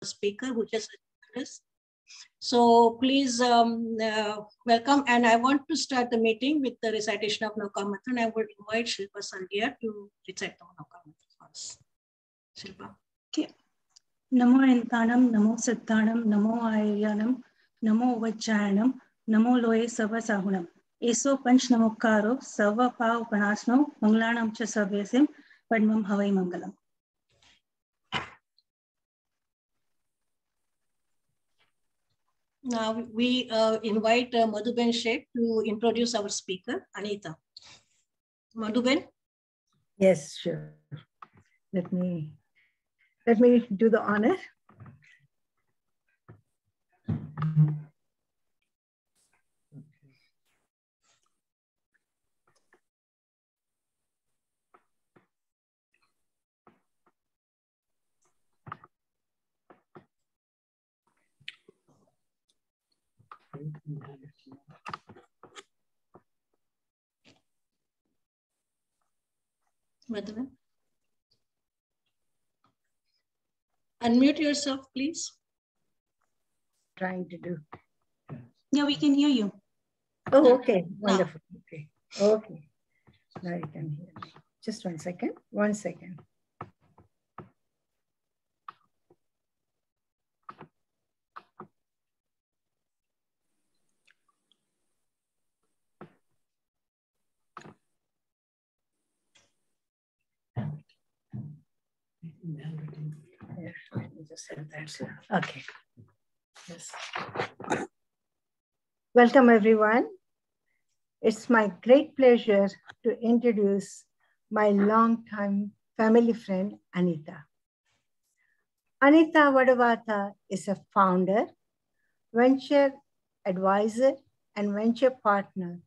speaker who just joined us. So please welcome. And I want to start the meeting with the recitation of Nauka Mantra. And I would invite Shilpa Sandhya to recite the Nauka Mantra for us. Shilpa. Okay. Namo Entanam, Namo Sattanam, Namo Ayyanam, Namo Vachayanam, Namo Loe Sava Sahunam. Eso Panch Namokaro, Sava Pa Upanasno, Manglanam Cha Sarvesim, Padmam Havai Mangalam. Now we invite Madhuben Sheikh to introduce our speaker, Anita. Madhuben? Yes, sure. Let me do the honor. Madhuben? Unmute yourself, please. Trying to do. Yeah, we can hear you. Oh, okay. Wonderful. Okay. Okay. Now you can hear me. Just 1 second. 1 second. Let me just have that. Okay. Yes. Welcome, everyone. It's my great pleasure to introduce my longtime family friend, Anita. Anita Vadavata is a founder, venture advisor, and venture partner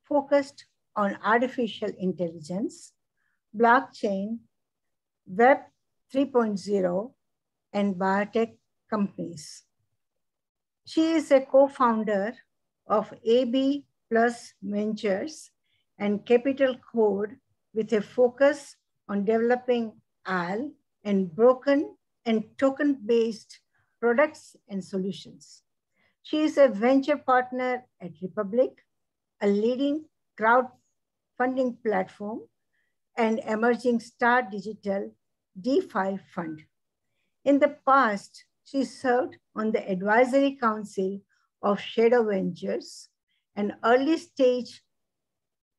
focused on artificial intelligence, blockchain, Web 3.0, and biotech companies. She is a co-founder of AB Plus Ventures and Capital Code with a focus on developing AL and broken and token-based products and solutions. She is a venture partner at Republic, a leading crowdfunding platform, and emerging Star Digital DeFi fund. In the past, she served on the advisory council of Shadow Ventures, an early stage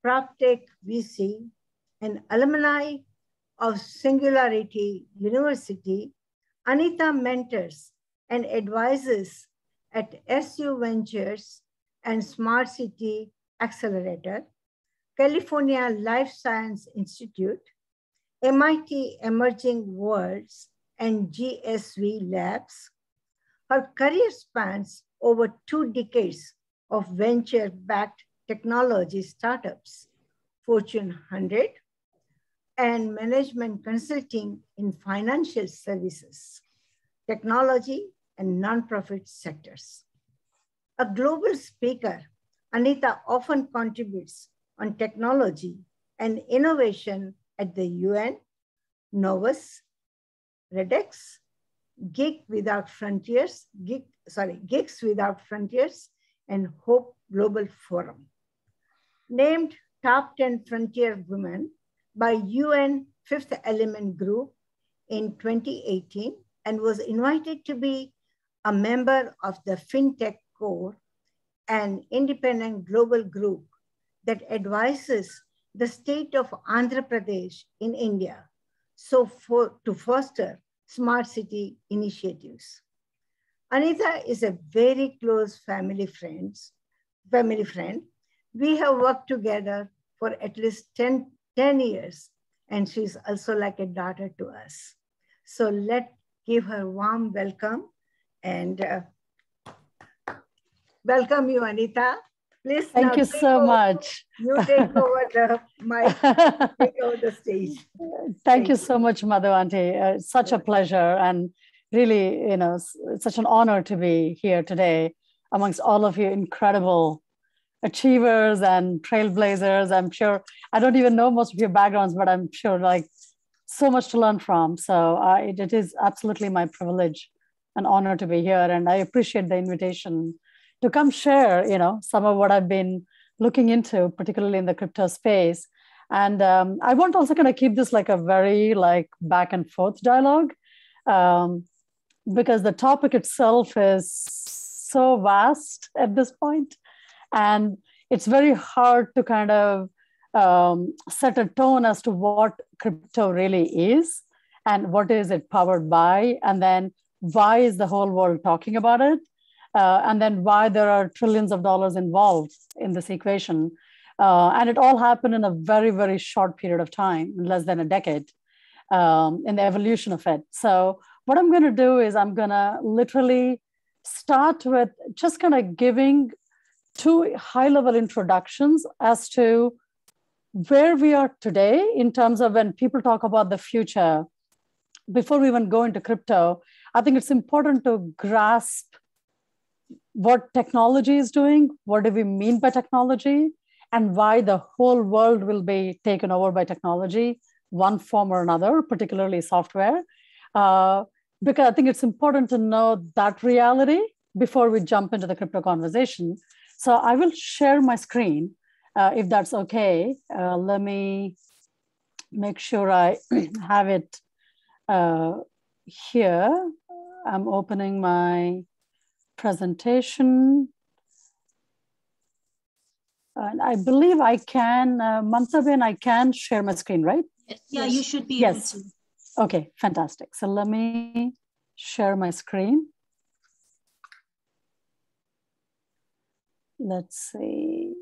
PropTech VC, and alumni of Singularity University. Anita mentors and advises at SU Ventures and Smart City Accelerator, California Life Science Institute, MIT Emerging Worlds, and GSV Labs. Her career spans over 2 decades of venture-backed technology startups, Fortune 100, and management consulting in financial services, technology, and nonprofit sectors. A global speaker, Anita often contributes on technology and innovation at the UN, Novus, REDX, Gigs Without Frontiers, and Hope Global Forum. Named Top 10 Frontier Women by UN Fifth Element Group in 2018 and was invited to be a member of the FinTech Core, an independent global group that advises the state of Andhra Pradesh in India to foster smart city initiatives. Anita is a very close family friend. We have worked together for at least 10 years, and she's also like a daughter to us. So let's give her a warm welcome and welcome you, Anita. Please. Thank you so much. You take over the mic, take over the stage. Thank you so much, Madhu Auntie. It's such a pleasure and really, it's such an honor to be here today amongst all of you incredible achievers and trailblazers. I'm sure, I don't even know most of your backgrounds, but I'm sure like so much to learn from. So it is absolutely my privilege an honor to be here. And I appreciate the invitation to come share, some of what I've been looking into, particularly in the crypto space. And I want to also kind of keep this like a very back and forth dialogue, because the topic itself is so vast at this point. And it's very hard to kind of set a tone as to what crypto really is and what is it powered by, and then why is the whole world talking about it, and then why there are trillions of dollars involved in this equation. And it all happened in a very, very short period of time, in less than a decade, in the evolution of it. So what I'm going to do is I'm going to literally start with just kind of giving two high-level introductions as to where we are today in terms of when people talk about the future. Before we even go into crypto, I think it's important to grasp what technology is doing, what do we mean by technology, and why the whole world will be taken over by technology, one form or another, particularly software. Because I think it's important to know that reality before we jump into the crypto conversation. So I will share my screen, if that's okay. Let me make sure I have it here. I'm opening my presentation. And I believe I can, Mamta, I can share my screen, right? Yes. Yeah, you should be yes. able to. Okay, fantastic. So let me share my screen. Let's see.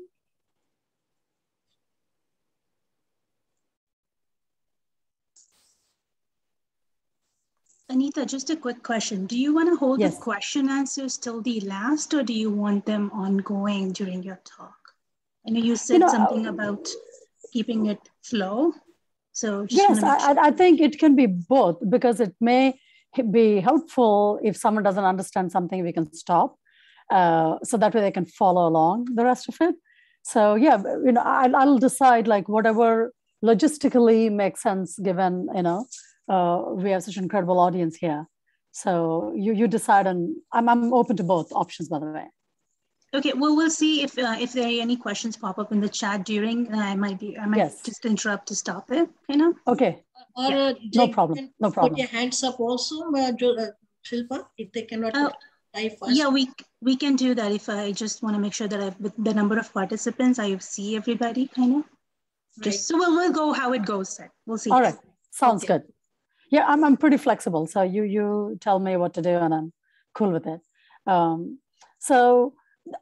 Anita, just a quick question. Do you want to hold Yes. the question answers till the last, or do you want them ongoing during your talk? I know you said something about keeping it flow. So just yes, I think it can be both, because it may be helpful if someone doesn't understand something, we can stop. So that way they can follow along the rest of it. So yeah, I'll decide whatever logistically makes sense, given, we have such an incredible audience here. So you decide, and I'm open to both options, by the way. Okay, well, we'll see if there are any questions pop up in the chat during. I might yes. just interrupt to stop it. Okay. Or yeah. No problem. No problem. Put your hands up also, Shilpa, if they cannot type fast. Yeah, we can do that. If I just want to make sure that with the number of participants, I see everybody Right. Just so we'll go how it goes. We'll see. All right. Sounds good. Yeah, I'm pretty flexible. So you tell me what to do, and I'm cool with it. So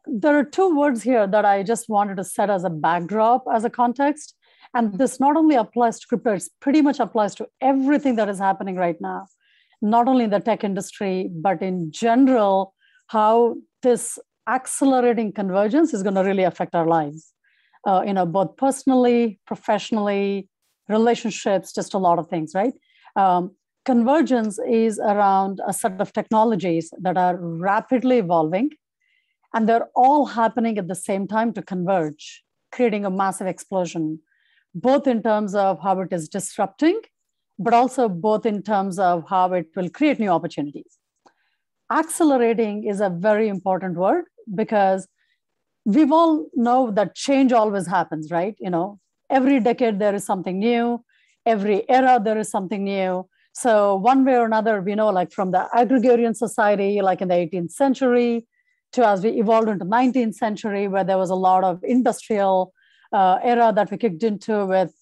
there are two words here that I just wanted to set as a backdrop, as a context. And this not only applies to crypto, it pretty much applies to everything that is happening right now, not only in the tech industry, but in general, how this accelerating convergence is going to really affect our lives, both personally, professionally, relationships, just a lot of things, right? Convergence is around a set of technologies that are rapidly evolving, and they're all happening at the same time to converge, creating a massive explosion, both in terms of how it is disrupting, but also both in terms of how it will create new opportunities. Accelerating is a very important word, because we've all know that change always happens, right? Every decade there is something new, every era there is something new. So one way or another, we know, from the agrarian society, in the 18th century, to as we evolved into 19th century, where there was a lot of industrial era that we kicked into with,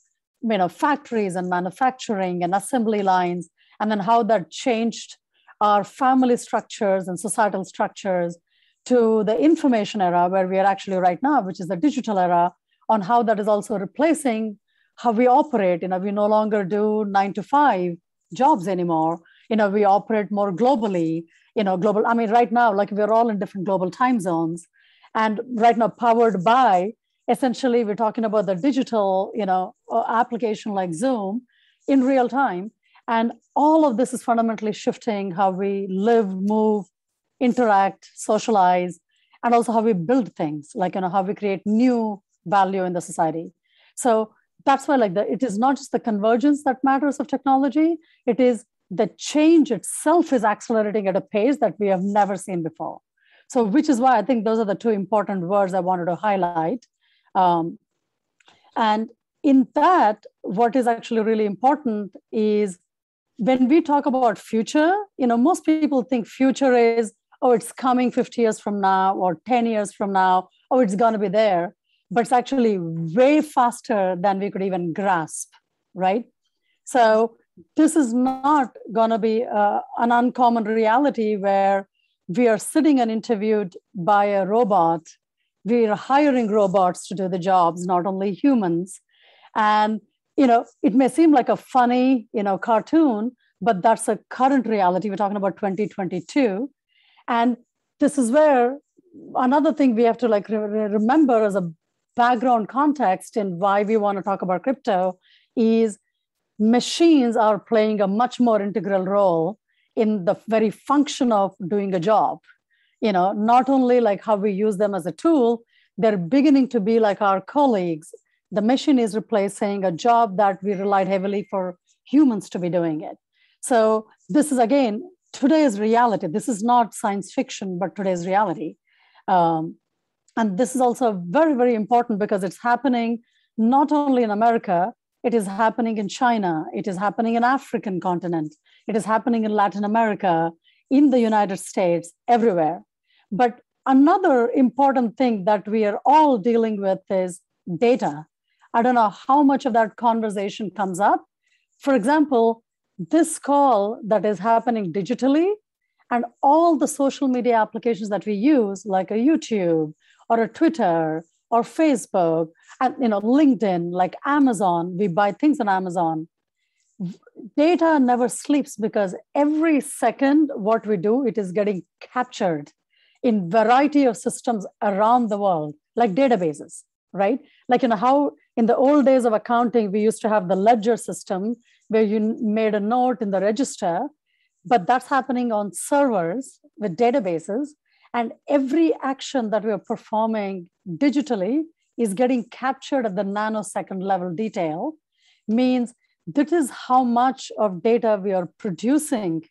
factories and manufacturing and assembly lines, and then how that changed our family structures and societal structures, to the information era, where we are actually right now, which is the digital era, on how that is also replacing how we operate. We no longer do 9 to 5 jobs anymore. We operate more globally, global. Right now, we're all in different global time zones, and right now powered by, essentially, we're talking about the digital, application like Zoom in real time. And all of this is fundamentally shifting how we live, move, interact, socialize, and also how we build things, how we create new value in the society. So that's why it is not just the convergence that matters of technology, it is the change itself is accelerating at a pace that we have never seen before. So which is why I think those are the two important words I wanted to highlight. And in that, what is actually really important is when we talk about future, most people think future is, oh, it's coming 50 years from now or 10 years from now, oh, it's going to be there. But it's actually way faster than we could even grasp, right? So this is not going to be an uncommon reality where we are sitting and interviewed by a robot. We are hiring robots to do the jobs, not only humans. And, it may seem like a funny, cartoon, but that's a current reality. We're talking about 2022. And this is where another thing we have to remember as a background context in why we want to talk about crypto is machines are playing a much more integral role in the very function of doing a job. Not only like how we use them as a tool, they're beginning to be like our colleagues. The machine is replacing a job that we relied heavily for humans to be doing it. So this is, again, today's reality. This is not science fiction, but today's reality. And this is also very, very important because it's happening not only in America, it is happening in China, it is happening in African continent, it is happening in Latin America, in the United States, everywhere. But another important thing that we are all dealing with is data. I don't know how much of that conversation comes up. For example, this call that is happening digitally and all the social media applications that we use, like a YouTube or a Twitter or Facebook and LinkedIn, like Amazon, we buy things on Amazon. Data never sleeps because every second what we do, it is getting captured in variety of systems around the world, like databases, right? Like how in the old days of accounting, we used to have the ledger system where you made a note in the register, but that's happening on servers with databases. And every action that we are performing digitally is getting captured at the nanosecond level detail, means this is how much of data we are producing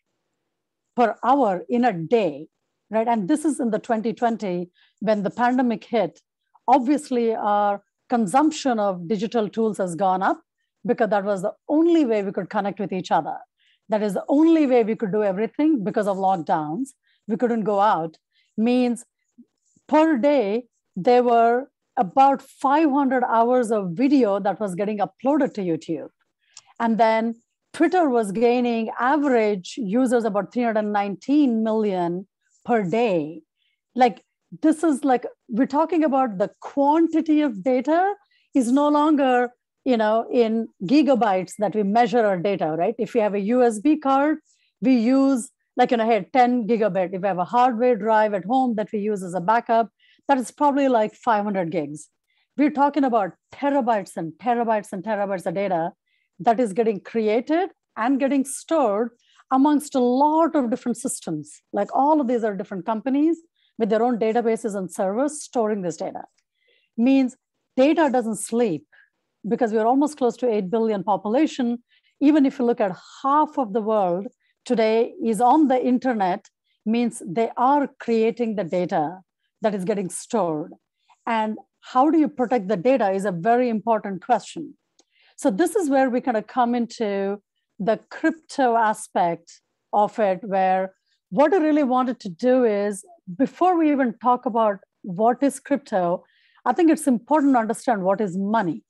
per hour in a day, right? And this is in the 2020, when the pandemic hit. Obviously, our consumption of digital tools has gone up because that was the only way we could connect with each other. That is the only way we could do everything because of lockdowns. We couldn't go out. Means per day, there were about 500 hours of video that was getting uploaded to YouTube. And then Twitter was gaining average users about 319 million per day. Like, this is like, we're talking about the quantity of data is no longer, in gigabytes that we measure our data, right? If we have a USB card, we use hey, 10 gigabit. If we have a hardware drive at home that we use as a backup, that is probably like 500 gigs. We're talking about terabytes and terabytes and terabytes of data that is getting created and getting stored amongst a lot of different systems. Like all of these are different companies with their own databases and servers storing this data. Means data doesn't sleep because we're almost close to 8 billion population. Even if you look at half of the world today is on the internet, means they are creating the data that is getting stored. And how do you protect the data is a very important question. So this is where we kind of come into the crypto aspect of it, where what I really wanted to do is, before we even talk about what is crypto, I think it's important to understand what is money,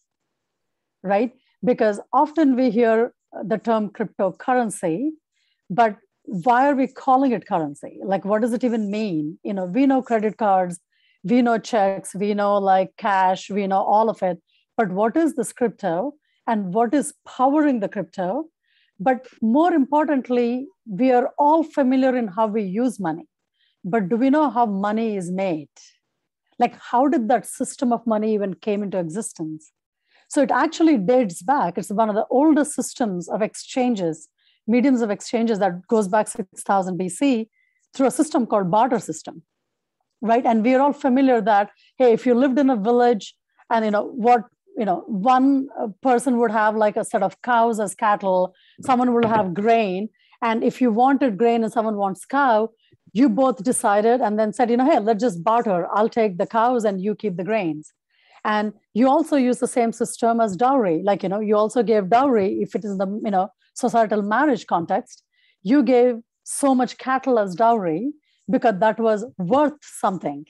right? Because often we hear the term cryptocurrency, but why are we calling it currency? Like, what does it even mean? We know credit cards, we know checks, we know like cash, we know all of it. But what is this crypto and what is powering the crypto? But more importantly, we are all familiar in how we use money. But do we know how money is made? Like, how did that system of money even came into existence? So it actually dates back. It's one of the oldest systems of exchanges, mediums of exchanges that goes back 6,000 BC through a system called barter system, right? And we're all familiar that, hey, if you lived in a village and one person would have like a set of cows as cattle, someone would have grain, And if you wanted grain and someone wants cow, you both decided and then said, hey, let's just barter. I'll take the cows and you keep the grains. And you also use the same system as dowry. Like, you also gave dowry if it is the, societal marriage context. You gave so much cattle as dowry because that was worth something.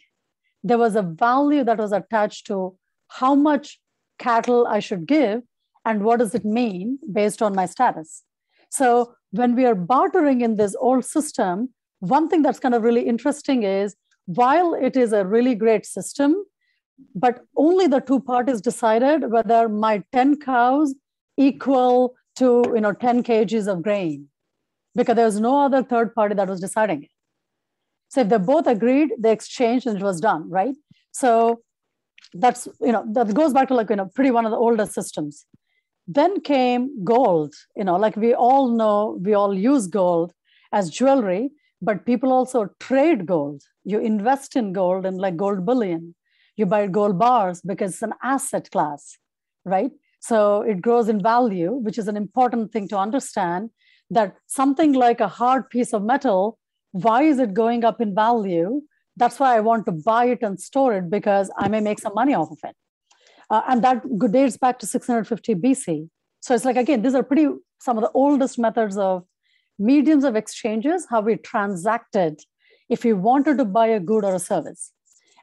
There was a value that was attached to how much cattle I should give and what does it mean based on my status. So when we are bartering in this old system, one thing that's kind of really interesting is while it is a really great system, but only the two parties decided whether my 10 cows equal to 10 kgs of grain, because there was no other third party that was deciding it. So if they both agreed, they exchanged and it was done, right? So that's, that goes back to pretty one of the oldest systems. Then came gold, like we all know, we all use gold as jewelry, but people also trade gold. You invest in gold and like gold bullion. You buy gold bars because it's an asset class, right? So it grows in value, which is an important thing to understand, that something like a hard piece of metal, why is it going up in value? That's why I want to buy it and store it, because I may make some money off of it. And that dates back to 650 BC. So it's like, again, these are some of the oldest methods of mediums of exchanges, how we transacted if you wanted to buy a good or a service.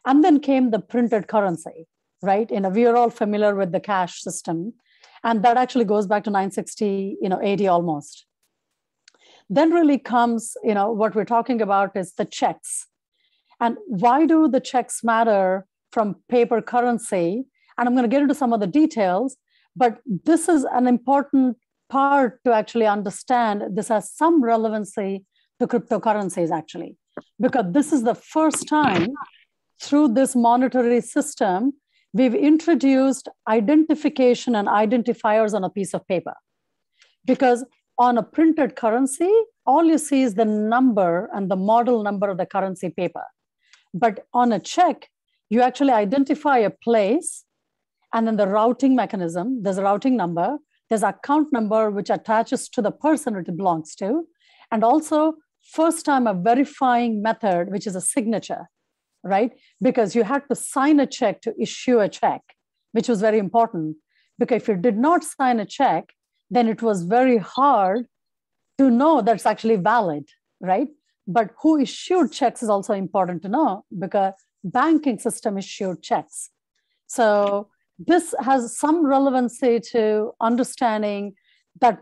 And then came the printed currency, right? We are all familiar with the cash system. And that actually goes back to 960, AD almost. Then really comes, what we're talking about is the checks. And why do the checks matter from paper currency? And I'm going to get into some of the details, but this is an important part to actually understand. This has some relevancy to cryptocurrencies, actually, because this is the first time through this monetary system, we've introduced identification and identifiers on a piece of paper. Because on a printed currency, all you see is the number and the model number of the currency paper. But on a check, you actually identify a place, and then the routing mechanism, there's a routing number, there's an account number which attaches to the person it belongs to, and also first time a verifying method, which is a signature, right? Because you had to sign a check to issue a check, which was very important. Because if you did not sign a check, then it was very hard to know that's actually valid, right? But who issued checks is also important to know, because banking system issued checks. So this has some relevancy to understanding that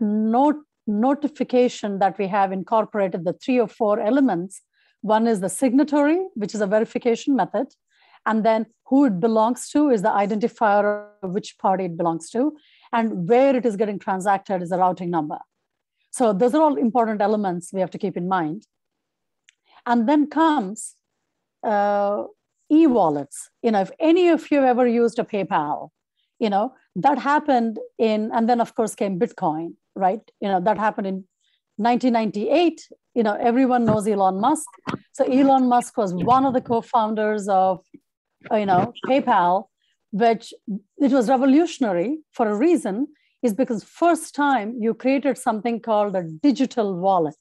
notification that we have incorporated the 3 or 4 elements. One is the signatory, which is a verification method. And then who it belongs to is the identifier of which party it belongs to. And where it is getting transacted is the routing number. So those are all important elements we have to keep in mind. And then comes e-wallets. If any of you have ever used a PayPal, that happened and then of course came Bitcoin, right? That happened in 1998. Everyone knows Elon Musk. So Elon Musk was one of the co-founders of, PayPal, which it was revolutionary for a reason, is because first time you created something called a digital wallet,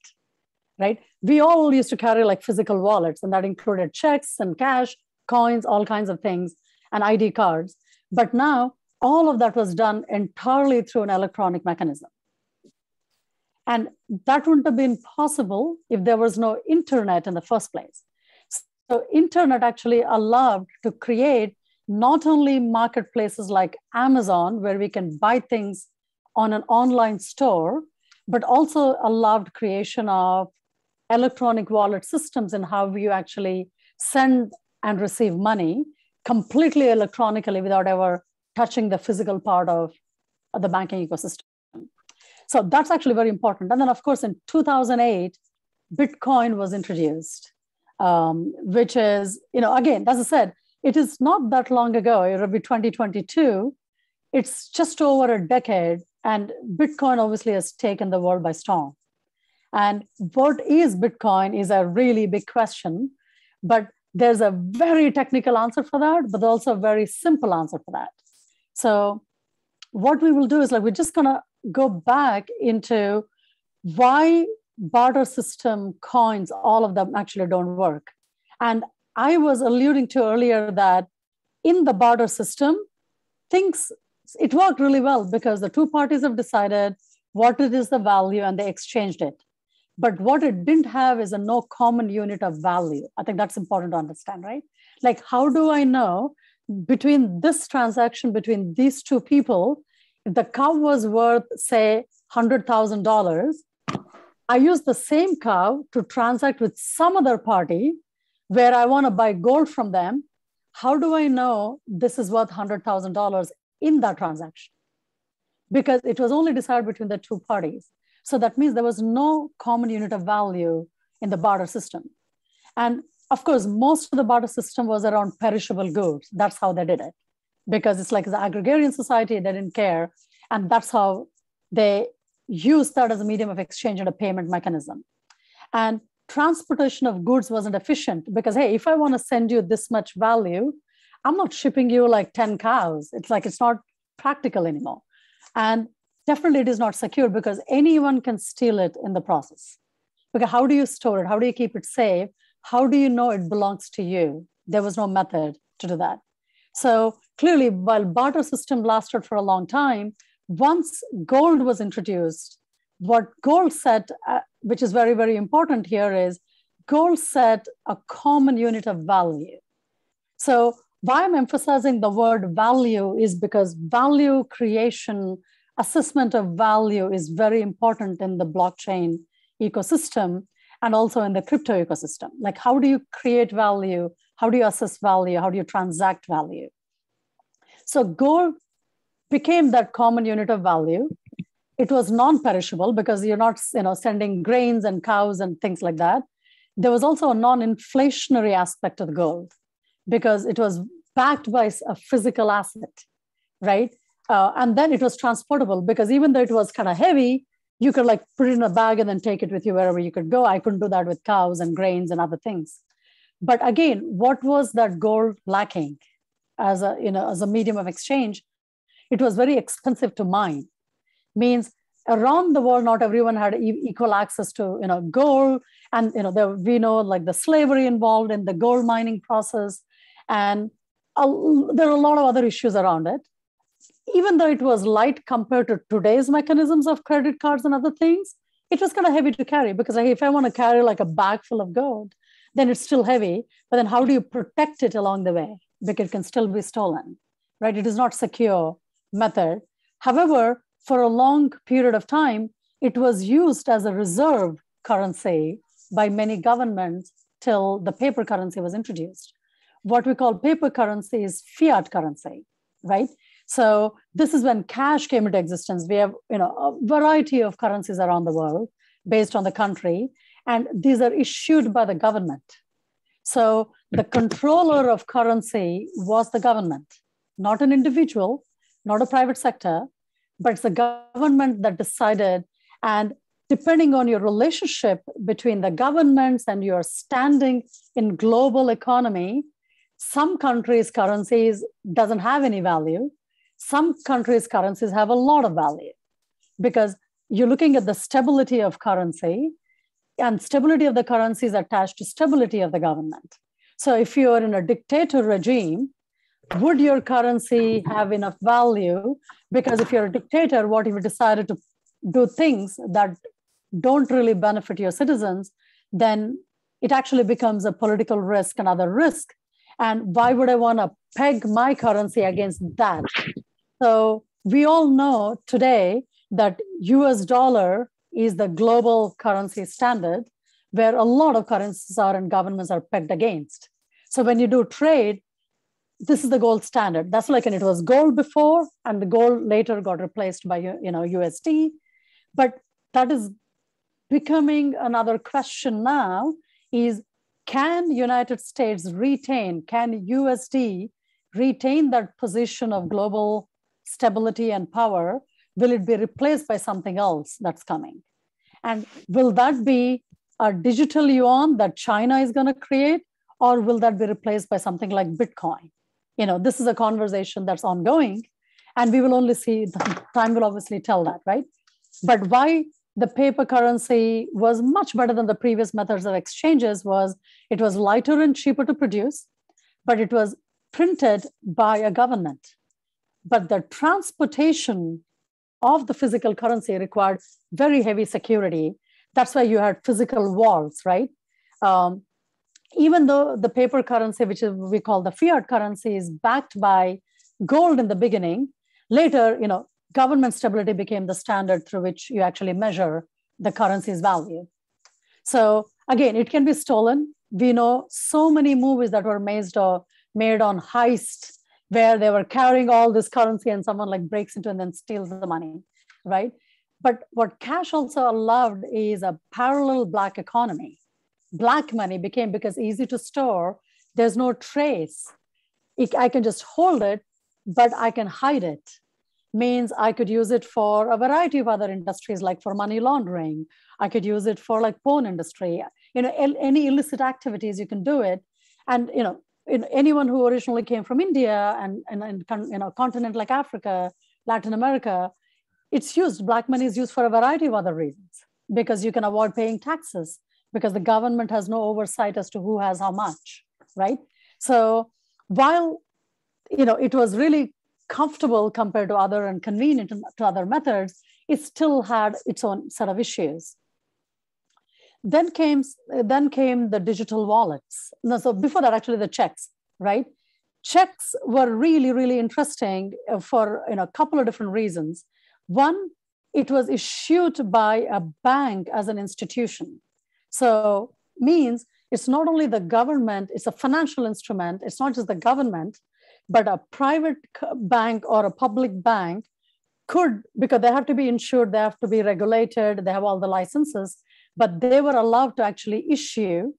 right? We all used to carry like physical wallets, and that included checks and cash, coins, all kinds of things, and ID cards. But now all of that was done entirely through an electronic mechanism. And that wouldn't have been possible if there was no internet in the first place. So internet actually allowed to create not only marketplaces like Amazon, where we can buy things on an online store, but also allowed creation of electronic wallet systems and how you actually send and receive money completely electronically without ever touching the physical part of the banking ecosystem. So that's actually very important. And then, of course, in 2008, Bitcoin was introduced, which is, again, as I said, it is not that long ago. It'll be 2022. It's just over a decade. And Bitcoin obviously has taken the world by storm. And what is Bitcoin is a really big question. But there's a very technical answer for that, but also a very simple answer for that. So what we will do is we're just going to go back into why barter system, coins, all of them actually don't work. And I was alluding to earlier that in the barter system, it worked really well because the two parties have decided what it is the value and they exchanged it. But what it didn't have is a no common unit of value. I think that's important to understand, right? Like, how do I know between this transaction, between these two people, if the cow was worth, say, $100,000, I use the same cow to transact with some other party where I want to buy gold from them. How do I know this is worth $100,000 in that transaction? Because it was only decided between the two parties. So that means there was no common unit of value in the barter system. And of course, most of the barter system was around perishable goods. That's how they did it. Because it's like the agrarian society, they didn't care. And that's how they used that as a medium of exchange and a payment mechanism. And transportation of goods wasn't efficient because, hey, if I want to send you this much value, I'm not shipping you like 10 cows. It's like, it's not practical anymore. And definitely it is not secure because anyone can steal it in the process. Because how do you store it? How do you keep it safe? How do you know it belongs to you? There was no method to do that. So clearly, while barter system lasted for a long time, once gold was introduced, what gold set, which is very, very important here, is gold set a common unit of value. So why I'm emphasizing the word value is because value creation, assessment of value is very important in the blockchain ecosystem and also in the crypto ecosystem. Like, how do you create value? How do you assess value? How do you transact value? So gold became that common unit of value. It was non-perishable because you're not, sending grains and cows and things like that. There was also a non-inflationary aspect of the gold because it was backed by a physical asset, right? And then it was transportable because even though it was kind of heavy, you could like put it in a bag and then take it with you wherever you could go. I couldn't do that with cows and grains and other things. But again, what was that gold lacking as a medium of exchange? It was very expensive to mine. Means around the world, not everyone had equal access to gold, and we know like the slavery involved in the gold mining process, and there are a lot of other issues around it. Even though it was light compared to today's mechanisms of credit cards and other things, it was kind of heavy to carry because if I want to carry like a bag full of gold, then it's still heavy. But then how do you protect it along the way? Because it can still be stolen, right? It is not secure method. However, for a long period of time, it was used as a reserve currency by many governments till the paper currency was introduced. What we call paper currency is fiat currency, right? So this is when cash came into existence. We have a variety of currencies around the world based on the country, and these are issued by the government. So the controller of currency was the government, not an individual, not a private sector, but it's the government that decided. And depending on your relationship between the governments and your standing in global economy, some countries' currencies doesn't have any value. Some countries' currencies have a lot of value because you're looking at the stability of currency, and stability of the currency is attached to stability of the government. So if you're in a dictator regime, would your currency have enough value? Because if you're a dictator, what if you decided to do things that don't really benefit your citizens, then it actually becomes a political risk, another risk. And why would I want to peg my currency against that? So we all know today that US dollar is the global currency standard where a lot of currencies are and governments are pegged against. So when you do trade, this is the gold standard. That's like, and it was gold before, and the gold later got replaced by USD. But that is becoming another question now is, can United States retain, can USD retain that position of global stability and power? Will it be replaced by something else that's coming? And will that be a digital yuan that China is going to create? Or will that be replaced by something like Bitcoin? This is a conversation that's ongoing, and we will only see, time will obviously tell that, right? But why the paper currency was much better than the previous methods of exchanges. It was lighter and cheaper to produce, but it was printed by a government. But the transportation of the physical currency required very heavy security. That's why you had physical walls, right? Even though the paper currency, which we call the fiat currency, is backed by gold in the beginning, later, government stability became the standard through which you actually measure the currency's value. So again, it can be stolen. We know so many movies that were made on heist, where they were carrying all this currency and someone like breaks into and then steals the money, right? But what cash also allowed is a parallel black economy. Black money became, because easy to store, there's no trace. I can just hold it, but I can hide it. Means I could use it for a variety of other industries, like for money laundering. I could use it for like porn industry. Any illicit activities, you can do it. And anyone who originally came from India and a continent like Africa, Latin America, black money is used for a variety of other reasons, because you can avoid paying taxes, because the government has no oversight as to who has how much, right? So while it was really comfortable compared to other and convenient to other methods, it still had its own set of issues. Then came the digital wallets. No, so before that, actually, the checks, right? Checks were really, really interesting for a couple of different reasons. One, it was issued by a bank as an institution. So means it's not only the government, it's a financial instrument. It's not just the government, but a private bank or a public bank could, because they have to be insured, they have to be regulated, they have all the licenses, but they were allowed to actually issue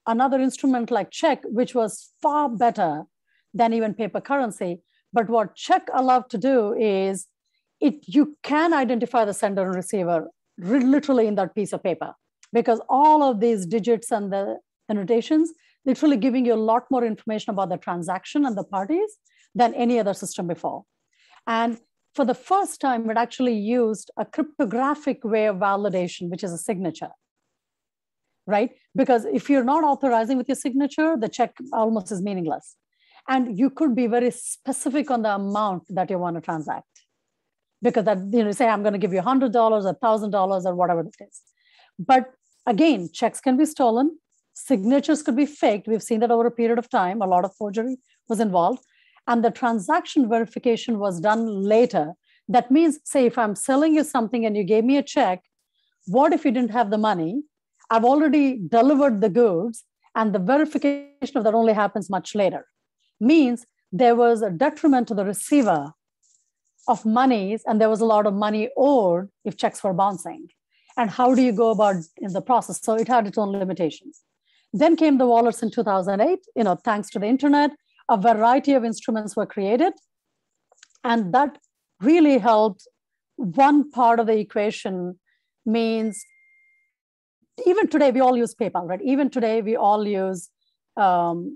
another instrument like check, which was far better than even paper currency. But what check allowed to do is you can identify the sender and receiver literally in that piece of paper, because all of these digits and the notations, literally giving you a lot more information about the transaction and the parties than any other system before. And for the first time, it actually used a cryptographic way of validation, which is a signature, right? Because if you're not authorizing with your signature, the check almost is meaningless. And you could be very specific on the amount that you want to transact. Because that, say, I'm going to give you $100, $1,000, or whatever it is. But again, checks can be stolen. Signatures could be faked. We've seen that over a period of time. A lot of forgery was involved. And the transaction verification was done later. That means, say, if I'm selling you something and you gave me a check, what if you didn't have the money? I've already delivered the goods, and the verification of that only happens much later. Means there was a detriment to the receiver of monies, and there was a lot of money owed if checks were bouncing. And how do you go about in the process? So it had its own limitations. Then came the wallets in 2008. Thanks to the internet, a variety of instruments were created. And that really helped. One part of the equation means, even today, we all use PayPal, right? Even today, we all use, Venmo.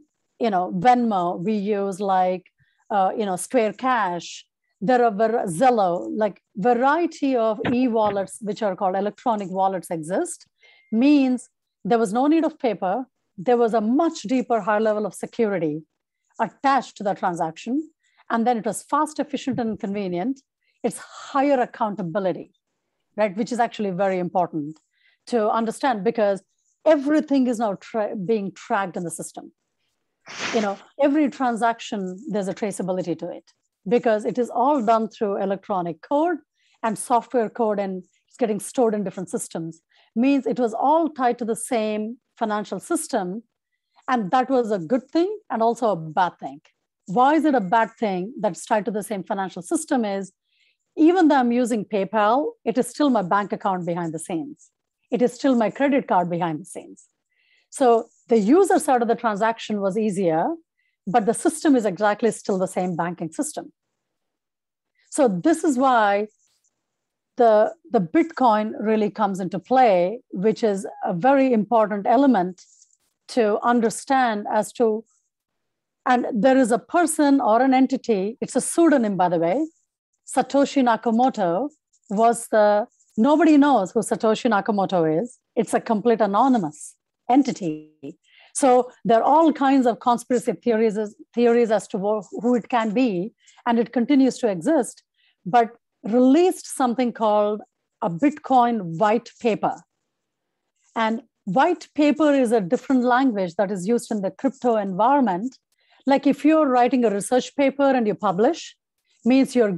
We use Square Cash. There are Zello, like variety of e-wallets, which are called electronic wallets, exist. Means there was no need of paper. There was a much deeper, high level of security attached to the transaction. And then it was fast, efficient, and convenient. It's higher accountability, right? Which is actually very important to understand, because everything is now being tracked in the system. Every transaction, there's a traceability to it, because it is all done through electronic code and software code, and it's getting stored in different systems. Means it was all tied to the same financial system. And that was a good thing and also a bad thing. Why is it a bad thing that's tied to the same financial system is, even though I'm using PayPal, it is still my bank account behind the scenes. It is still my credit card behind the scenes. So the user side of the transaction was easier, but the system is exactly still the same banking system. So this is why the Bitcoin really comes into play, which is a very important element to understand as to, and there is a person or an entity, it's a pseudonym, by the way. Satoshi Nakamoto was the Nobody knows who Satoshi Nakamoto is. It's a complete anonymous entity. So there are all kinds of conspiracy theories as to who it can be, and it continues to exist, but released something called a Bitcoin white paper. And white paper is a different language that is used in the crypto environment. Like if you're writing a research paper and you publish, means you're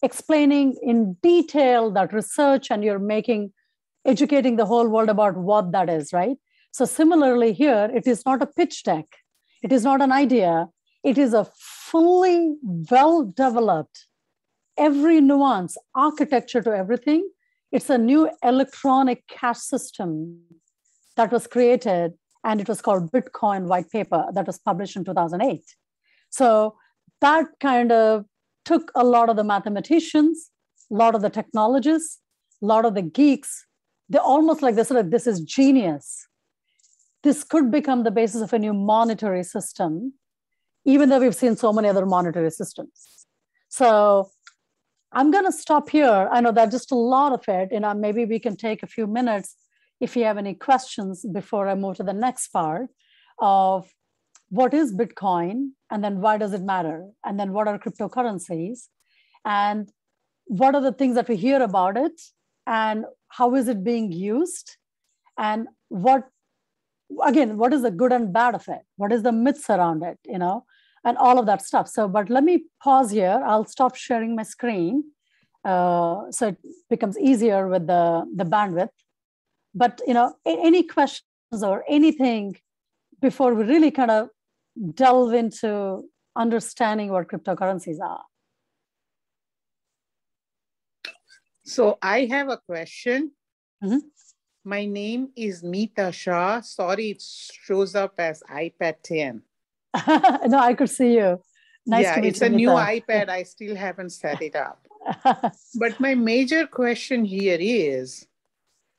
explaining in detail that research, and you're educating the whole world about what that is, right? So similarly here, it is not a pitch deck. It is not an idea. It is a fully well-developed, every nuance, architecture to everything. It's a new electronic cash system that was created, and it was called Bitcoin white paper that was published in 2008. So that kind of took a lot of the mathematicians, a lot of the technologists, a lot of the geeks. They're almost like they said, this is genius. This could become the basis of a new monetary system, even though we've seen so many other monetary systems. So I'm going to stop here. I know that just a lot of it, maybe we can take a few minutes if you have any questions before I move to the next part of what is Bitcoin, and then why does it matter? And then what are cryptocurrencies? And what are the things that we hear about it? And how is it being used? And what is the good and bad of it? What is the myths around it, and all of that stuff. So, but let me pause here. I'll stop sharing my screen so it becomes easier with the bandwidth. But, any questions or anything before we really kind of delve into understanding what cryptocurrencies are? So I have a question. Mm-hmm. My name is Meeta Shah. Sorry, it shows up as iPad 10. No, I could see you. Nice to meet you. It's a new iPad. I still haven't set it up. But my major question here is,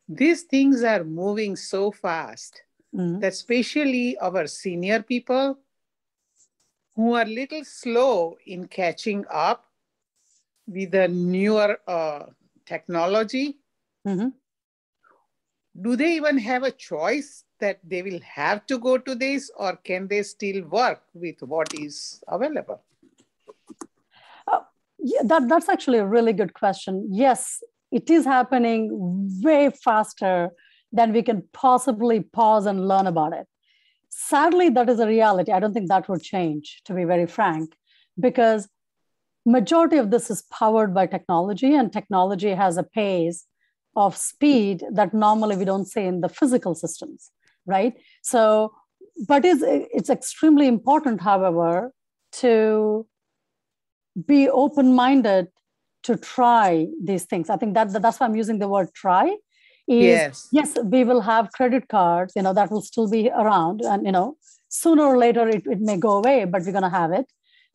these things are moving so fast that especially our senior people who are a little slow in catching up with the newer technology, do they even have a choice that they will have to go to this, or can they still work with what is available? Yeah, that's actually a really good question. Yes, it is happening way faster than we can possibly pause and learn about it. Sadly, that is a reality. I don't think that would change, to be very frank, because majority of this is powered by technology, and technology has a pace of speed that normally we don't see in the physical systems, right? So, but it's extremely important, however, to be open-minded to try these things. I think that's why I'm using the word try. Yes, we will have credit cards, that will still be around, and sooner or later it may go away, but we're going to have it.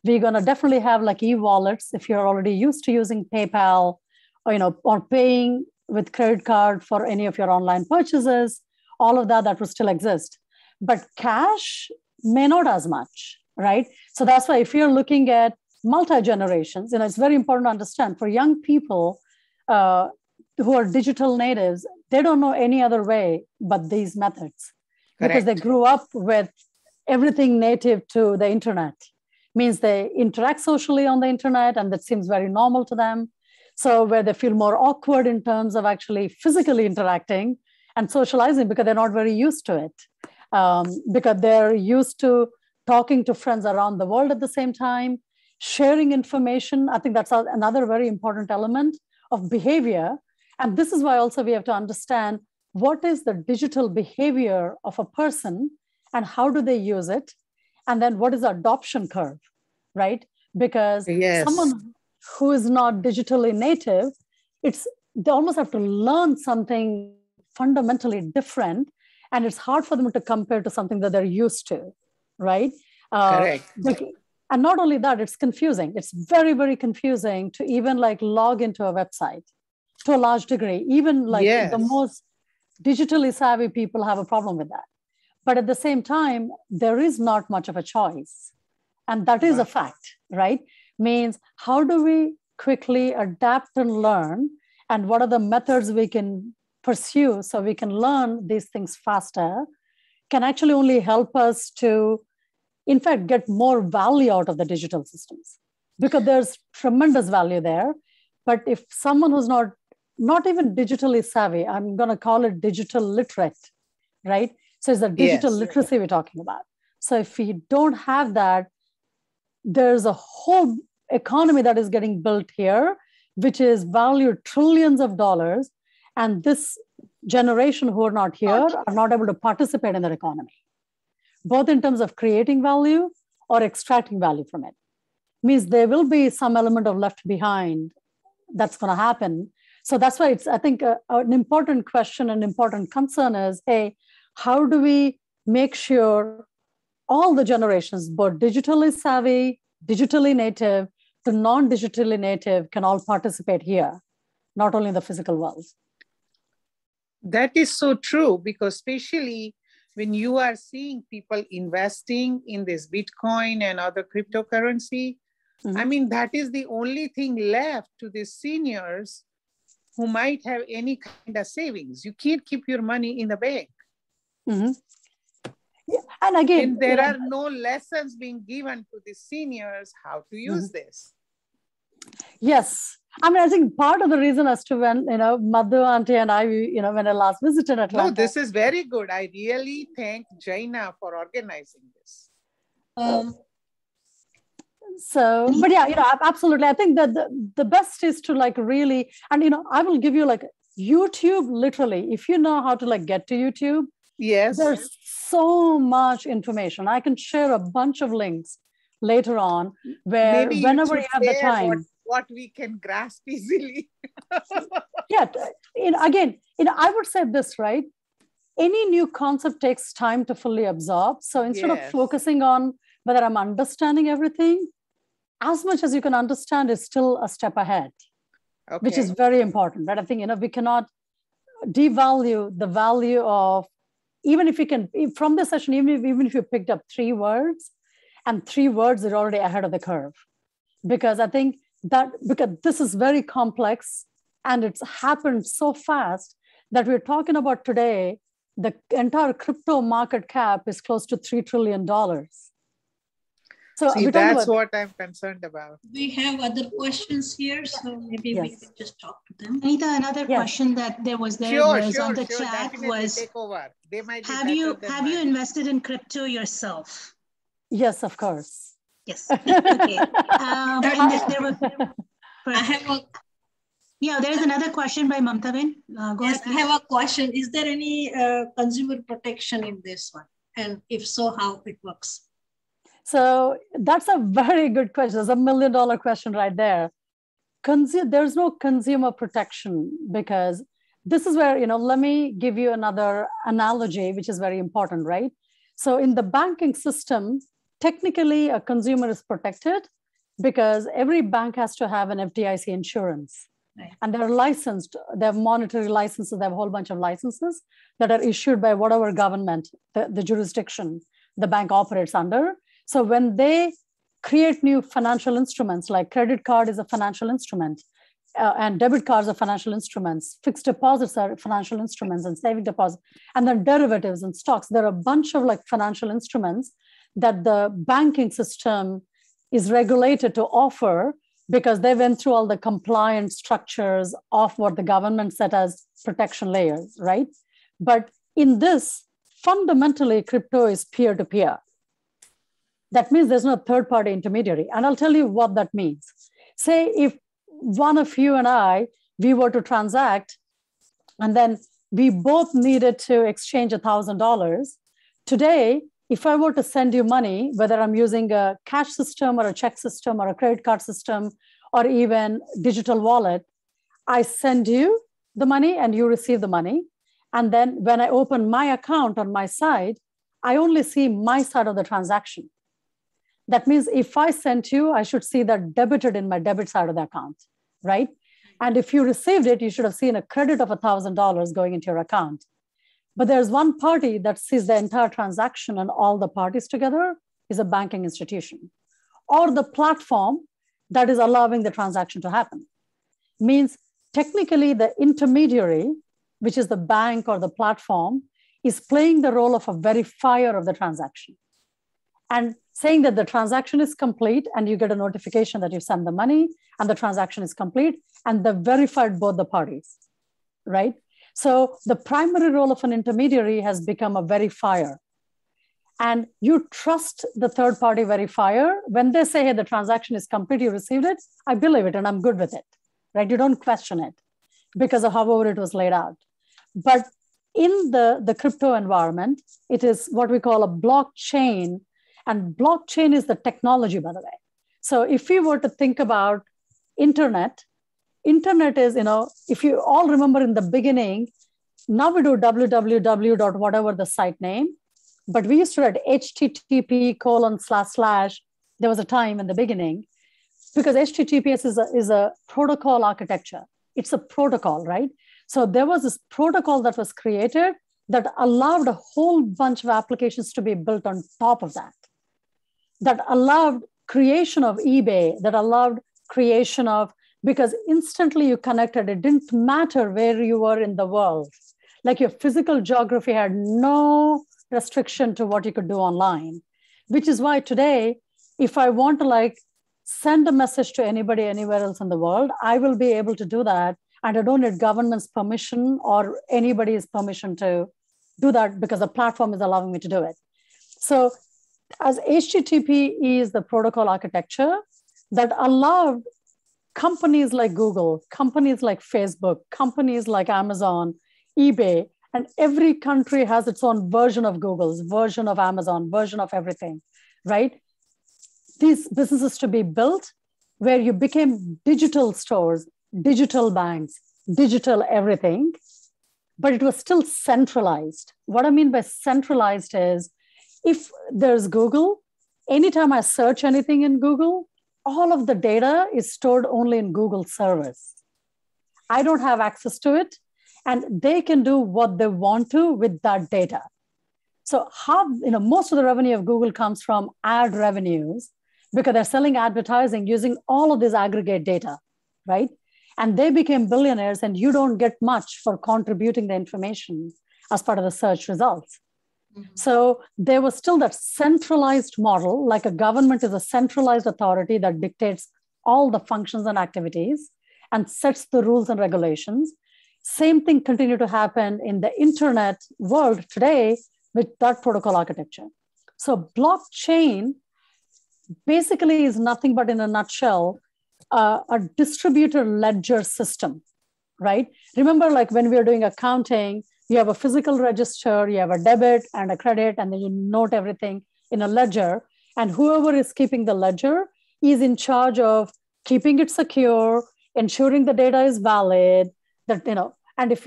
We're going to definitely have like e-wallets if you're already used to using PayPal, or paying with credit card for any of your online purchases. All of that will still exist, but cash may not as much, right? So that's why if you're looking at multi-generations, it's very important to understand for young people who are digital natives, they don't know any other way but these methods. Correct. Because they grew up with everything native to the internet. Means they interact socially on the internet, and that seems very normal to them. So where they feel more awkward in terms of actually physically interacting and socializing because they're not very used to it. Because they're used to talking to friends around the world at the same time, sharing information. I think that's another very important element of behavior. And this is why also we have to understand what is the digital behavior of a person and how do they use it? And then what is the adoption curve, right? Because someone who is not digitally native, they almost have to learn something fundamentally different. And it's hard for them to compare to something that they're used to, right? Correct. And not only that, it's confusing. It's very, very confusing to even like log into a website to a large degree. Even like the most digitally savvy people have a problem with that. But at the same time, there is not much of a choice. And that is a fact, right? Means how do we quickly adapt and learn and what are the methods we can pursue so we can learn these things faster can actually only help us to, in fact, get more value out of the digital systems, because there's tremendous value there. But if someone who's not even digitally savvy, I'm going to call it digital literate, right? So it's the digital literacy we're talking about. So if we don't have that, there's a whole economy that is getting built here, which is valued trillions of dollars. And this generation who are not here are not able to participate in that economy, both in terms of creating value or extracting value from it. Means there will be some element of left behind that's going to happen. So that's why it's, I think, an important question and important concern is, hey, how do we make sure all the generations, both digitally savvy, digitally native, to non-digitally native, can all participate here, not only in the physical world? That is so true, because especially when you are seeing people investing in this Bitcoin and other cryptocurrency, I mean, that is the only thing left to the seniors who might have any kind of savings. You can't keep your money in the bank. Yeah. And again, and there are no lessons being given to the seniors how to use this. Yes. I mean, I think part of the reason as to when, Madhu, Auntie and I, when I last visited Atlanta. No, this is very good. I really thank JAINA for organizing this. So, but yeah, absolutely. I think that the best is to really, and I will give you YouTube, literally, if you know how to get to YouTube. Yes. There's so much information. I can share a bunch of links later on where maybe whenever you have the time. What we can grasp easily. Yeah. Again, I would say this, right? Any new concept takes time to fully absorb. So instead of focusing on whether I'm understanding everything, as much as you can understand is still a step ahead, which is very important, right? I think, we cannot devalue the value of, even if you can, from this session, even if you picked up 3 words, and 3 words are already ahead of the curve. Because I think because this is very complex and it's happened so fast that we're talking about today, the entire crypto market cap is close to $3 trillion. So see, that's what I'm concerned about. We have other questions here, so maybe we can just talk to them. Anita, another question that was on the chat was, take over. They might have you invested in crypto yourself? Yes, of course. Yes. Okay. There's another question by Mamta-ben. Go ahead. I have a question. Is there any consumer protection in this one? And if so, how it works? So that's a very good question. It's $1 million question right there. There's no consumer protection, because this is where, let me give you another analogy, which is very important, right? So in the banking system, technically a consumer is protected because every bank has to have an FDIC insurance. Right. And they're licensed, they have monetary licenses, they have a whole bunch of licenses that are issued by whatever government, the jurisdiction the bank operates under. So when they create new financial instruments, like credit card is a financial instrument, and debit cards are financial instruments, fixed deposits are financial instruments, and saving deposits, and then derivatives and stocks. There are a bunch of financial instruments that the banking system is regulated to offer, because they went through all the compliance structures of what the government set as protection layers, right? But in this, fundamentally, crypto is peer-to-peer. That means there's no third-party intermediary. And I'll tell you what that means. Say if one of you and I, we were to transact, and then we both needed to exchange $1,000. Today, if I were to send you money, whether I'm using a cash system or a check system or a credit card system or even digital wallet, I send you the money and you receive the money. And then when I open my account on my side, I only see my side of the transaction. That means if I sent you, I should see that debited in my debit side of the account, right? And if you received it, you should have seen a credit of $1,000 going into your account. But there's one party that sees the entire transaction, and all the parties together is a banking institution or the platform that is allowing the transaction to happen. Means technically the intermediary, which is the bank or the platform, is playing the role of a verifier of the transaction and saying that the transaction is complete, and you get a notification that you send the money and the transaction is complete, and they verified both the parties, right? So the primary role of an intermediary has become a verifier. And you trust the third-party verifier. When they say, hey, the transaction is complete, you received it, I believe it and I'm good with it, right? You don't question it because of however it was laid out. But in the crypto environment, it is what we call a blockchain. And blockchain is the technology, by the way. So if we were to think about internet is, if you all remember in the beginning, now we do www. whatever the site name, but we used to write http:// there was a time in the beginning, because HTTPS is a protocol architecture. It's a protocol, right? So there was this protocol that was created that allowed a whole bunch of applications to be built on top of that allowed creation of eBay, that allowed creation of, because instantly you connected, it didn't matter where you were in the world. Like your physical geography had no restriction to what you could do online, which is why today, if I want to send a message to anybody anywhere else in the world, I will be able to do that. And I don't need government's permission or anybody's permission to do that, because the platform is allowing me to do it. So as HTTP is the protocol architecture that allowed companies like Google, companies like Facebook, companies like Amazon, eBay, and every country has its own version of Google's, version of Amazon, version of everything, right? These businesses to be built where you became digital stores, digital banks, digital everything, but it was still centralized. What I mean by centralized is, if there's Google, anytime I search anything in Google, all of the data is stored only in Google servers. I don't have access to it, and they can do what they want to with that data. So most of the revenue of Google comes from ad revenues, because they're selling advertising using all of this aggregate data, right? And they became billionaires, and you don't get much for contributing the information as part of the search results. Mm-hmm. So there was still that centralized model, like a government is a centralized authority that dictates all the functions and activities and sets the rules and regulations. Same thing continued to happen in the internet world today with that protocol architecture. So blockchain basically is nothing but, in a nutshell, a distributed ledger system, right? Remember, when we are doing accounting, you have a physical register, you have a debit and a credit, and then you note everything in a ledger. And whoever is keeping the ledger is in charge of keeping it secure, ensuring the data is valid, that, and if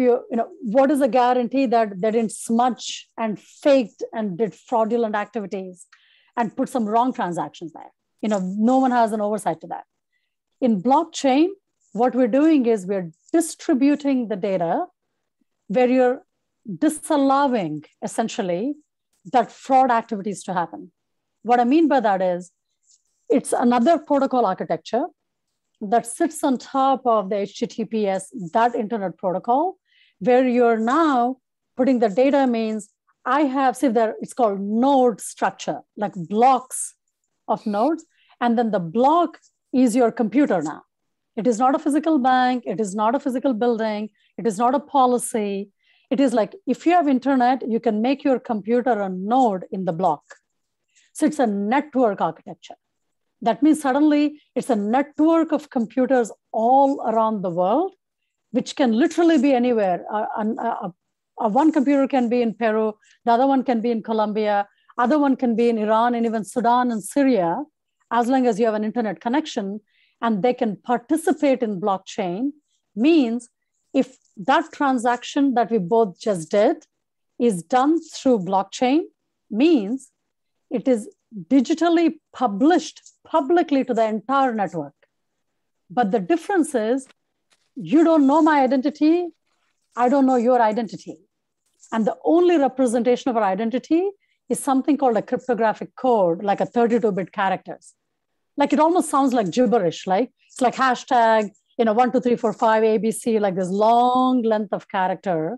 what is the guarantee that they didn't smudge and faked and did fraudulent activities and put some wrong transactions there? No one has an oversight to that. In blockchain, what we're doing is we're distributing the data where you're disallowing, essentially, that fraud activities to happen. What I mean by that is, it's another protocol architecture that sits on top of the HTTPS, that internet protocol, where you're now putting the data means it's called node structure, like blocks of nodes. And then the block is your computer now. It is not a physical bank. It is not a physical building. It is not a policy. It is like, if you have internet, you can make your computer a node in the block. So it's a network architecture. That means suddenly it's a network of computers all around the world, which can literally be anywhere. One computer can be in Peru, the other one can be in Colombia, other one can be in Iran and even Sudan and Syria, as long as you have an internet connection, and they can participate in blockchain. Means if that transaction that we both just did is done through blockchain, means it is digitally published publicly to the entire network. But the difference is, you don't know my identity, I don't know your identity. And the only representation of our identity is something called a cryptographic code, like a 32-bit characters. Like, it almost sounds like gibberish, like it's like hashtag, 1, 2, 3, 4, 5, ABC, like this long length of character,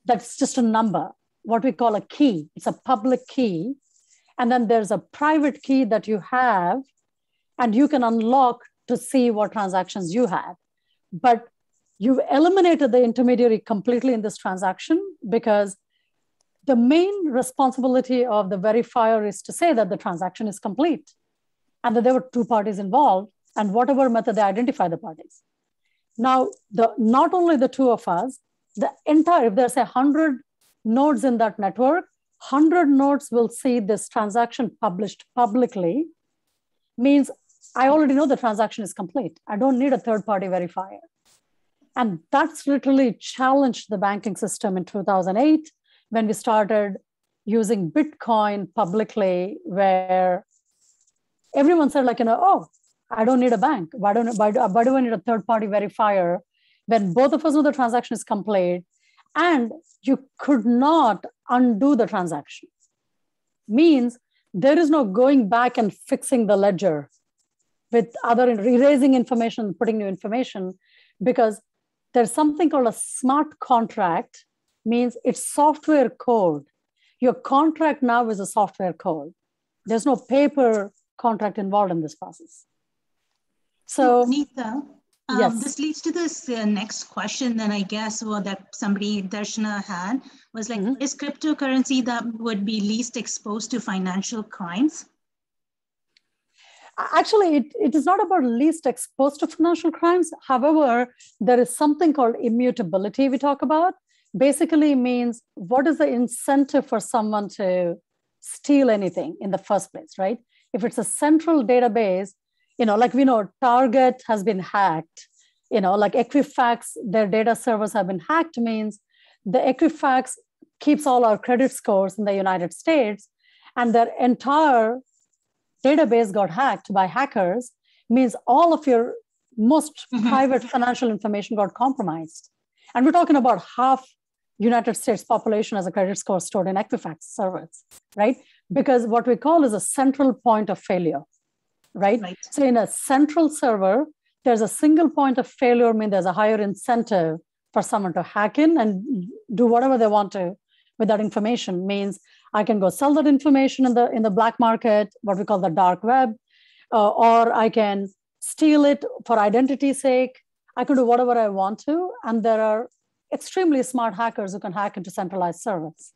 that's just a number, what we call a key. It's a public key. And then there's a private key that you have, and you can unlock to see what transactions you had. But you've eliminated the intermediary completely in this transaction, because the main responsibility of the verifier is to say that the transaction is complete and that there were 2 parties involved, and whatever method they identify the parties. Now, not only the 2 of us, the entire, if there's 100 nodes in that network, 100 nodes will see this transaction published publicly, means I already know the transaction is complete. I don't need a third-party verifier. And that's literally challenged the banking system in 2008 when we started using Bitcoin publicly, where everyone said like, oh, I don't need a bank. Why do I need a third-party verifier when both of us know the transaction is complete and you could not undo the transaction? Means there is no going back and fixing the ledger with erasing information, putting new information, because there's something called a smart contract, means it's software code. Your contract now is a software code. There's no paper contract involved in this process. So, Anita, yes. This leads to this next question then I guess that somebody, Darshana, had, was like, is cryptocurrency that would be least exposed to financial crimes? Actually, it is not about least exposed to financial crimes. However, there is something called immutability we talk about. Basically means what is the incentive for someone to steal anything in the first place, right? If it's a central database, like we know Target has been hacked, like Equifax, their data servers have been hacked, means the Equifax keeps all our credit scores in the United States, and their entire database got hacked by hackers, means all of your most private financial information got compromised. And we're talking about half United States population as a credit score stored in Equifax servers, right? Because what we call is a central point of failure, right? So in a central server, there's a single point of failure, mean there's a higher incentive for someone to hack in and do whatever they want to with that information. Means I can go sell that information in the black market, what we call the dark web, or I can steal it for identity's sake. I can do whatever I want to, and there are extremely smart hackers who can hack into centralized servers,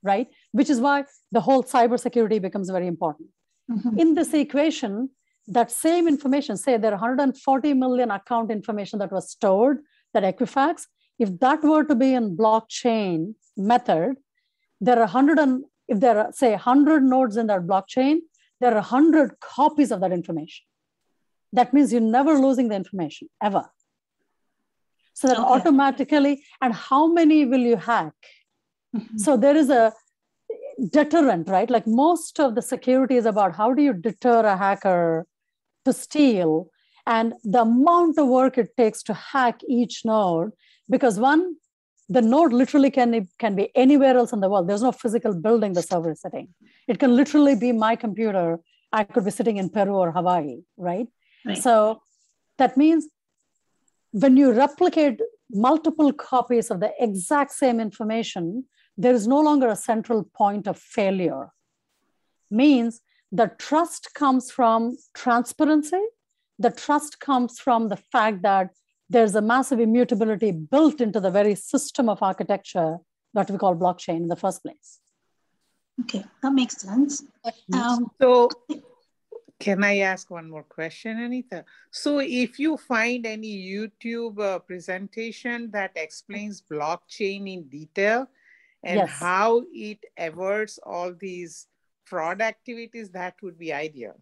right? Which is why the whole cybersecurity becomes very important. In this equation, that same information, say there are 140 million account information that was stored, that Equifax, if that were to be in blockchain method, there are if there are, say, 100 nodes in that blockchain, there are 100 copies of that information. That means you're never losing the information, ever. So that automatically, and how many will you hack? So there is a deterrent, right? Like most of the security is about how do you deter a hacker to steal, and the amount of work it takes to hack each node, because one, the node literally can be anywhere else in the world. There's no physical building the server is sitting. It can literally be my computer. I could be sitting in Peru or Hawaii, right? So that means when you replicate multiple copies of the exact same information, there is no longer a central point of failure. Means the trust comes from transparency. The trust comes from the fact that there's a massive immutability built into the very system of architecture that we call blockchain in the first place. Okay, that makes sense. So can I ask one more question, Anita? So if you find any YouTube presentation that explains blockchain in detail and how it averts all these fraud activities, that would be ideal.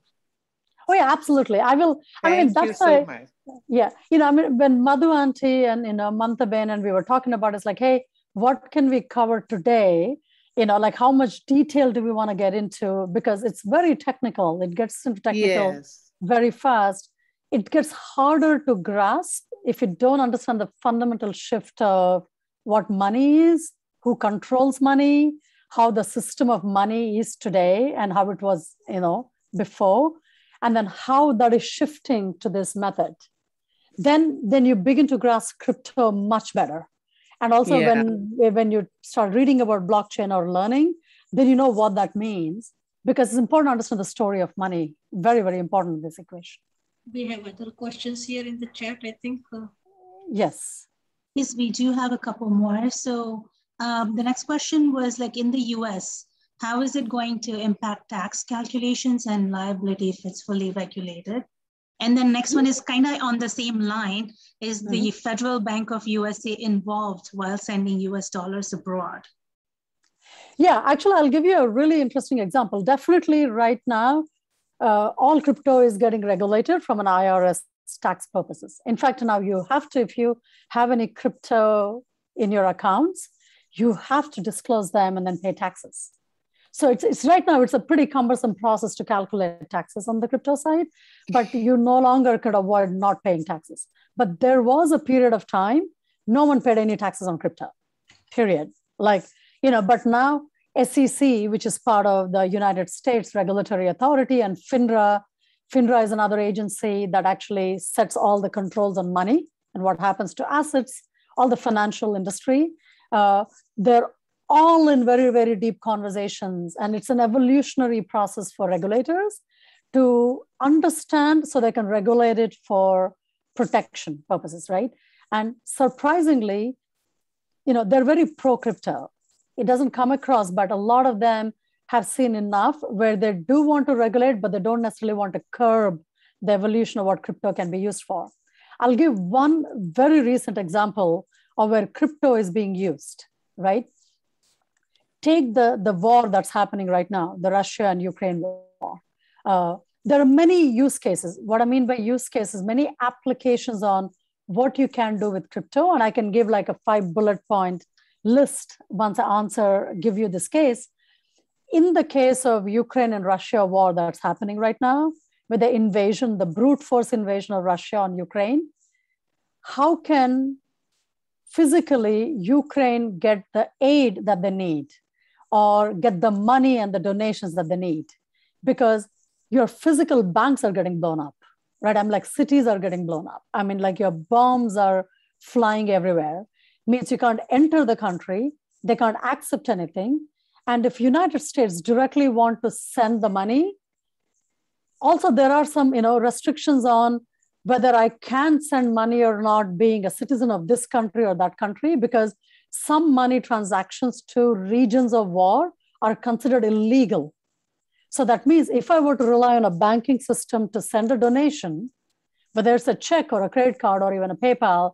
Oh yeah, absolutely. I will. Thank you so much. Yeah, when Madhu Auntie and Mantha Ben and we were talking about, it's like, hey, what can we cover today? Like how much detail do we want to get into? Because it's very technical. It gets into technical very fast. It gets harder to grasp if you don't understand the fundamental shift of what money is, who controls money, how the system of money is today and how it was, before, and then how that is shifting to this method. then you begin to grasp crypto much better. And also when you start reading about blockchain or learning, then you know what that means, because it's important to understand the story of money. Very, very important in this equation. We have other questions here in the chat, I think. Yes. Yes, we do have a couple more. So the next question was, like, in the US, how is it going to impact tax calculations and liability if it's fully regulated? And then next one is kind of on the same line. Is the Federal Bank of USA involved while sending US dollars abroad? Yeah, actually, I'll give you a really interesting example. Definitely right now, all crypto is getting regulated from an IRS tax purposes. In fact, now you have to, if you have any crypto in your accounts, you have to disclose them and then pay taxes. So it's right now, it's a pretty cumbersome process to calculate taxes on the crypto side, but you no longer could avoid not paying taxes. But there was a period of time, no one paid any taxes on crypto, period. Like, but now SEC, which is part of the United States Regulatory Authority, and FINRA is another agency that actually sets all the controls on money and what happens to assets, all the financial industry. They're all in very, very deep conversations. And it's an evolutionary process for regulators to understand so they can regulate it for protection purposes, right? And surprisingly, they're very pro-crypto. It doesn't come across, but a lot of them have seen enough where they do want to regulate, but they don't necessarily want to curb the evolution of what crypto can be used for. I'll give one very recent example of where crypto is being used, right? Take the war that's happening right now, the Russia and Ukraine war. There are many use cases. What I mean by use cases, many applications on what you can do with crypto. And I can give like a 5-bullet point list once I give you this case. In the case of Ukraine and Russia war that's happening right now, with the invasion, the brute force invasion of Russia on Ukraine, how can physically Ukraine get the aid that they need or get the money and the donations that they need? Because your physical banks are getting blown up, right? I'm like, cities are getting blown up. I mean, like your bombs are flying everywhere. Means you can't enter the country. They can't accept anything. And if United States directly want to send the money, also there are some, restrictions on whether I can send money or not being a citizen of this country or that country, because some money transactions to regions of war are considered illegal. So that means if I were to rely on a banking system to send a donation, whether it's a check or a credit card or even a PayPal,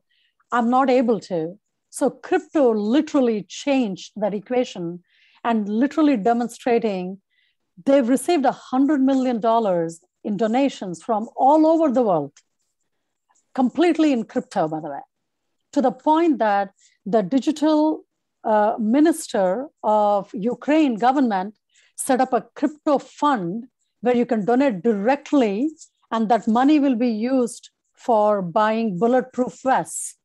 I'm not able to. So crypto literally changed that equation and literally demonstrating they've received $100 million in donations from all over the world, completely in crypto, by the way, to the point that the digital minister of Ukraine government set up a crypto fund where you can donate directly, and that money will be used for buying bulletproof vests,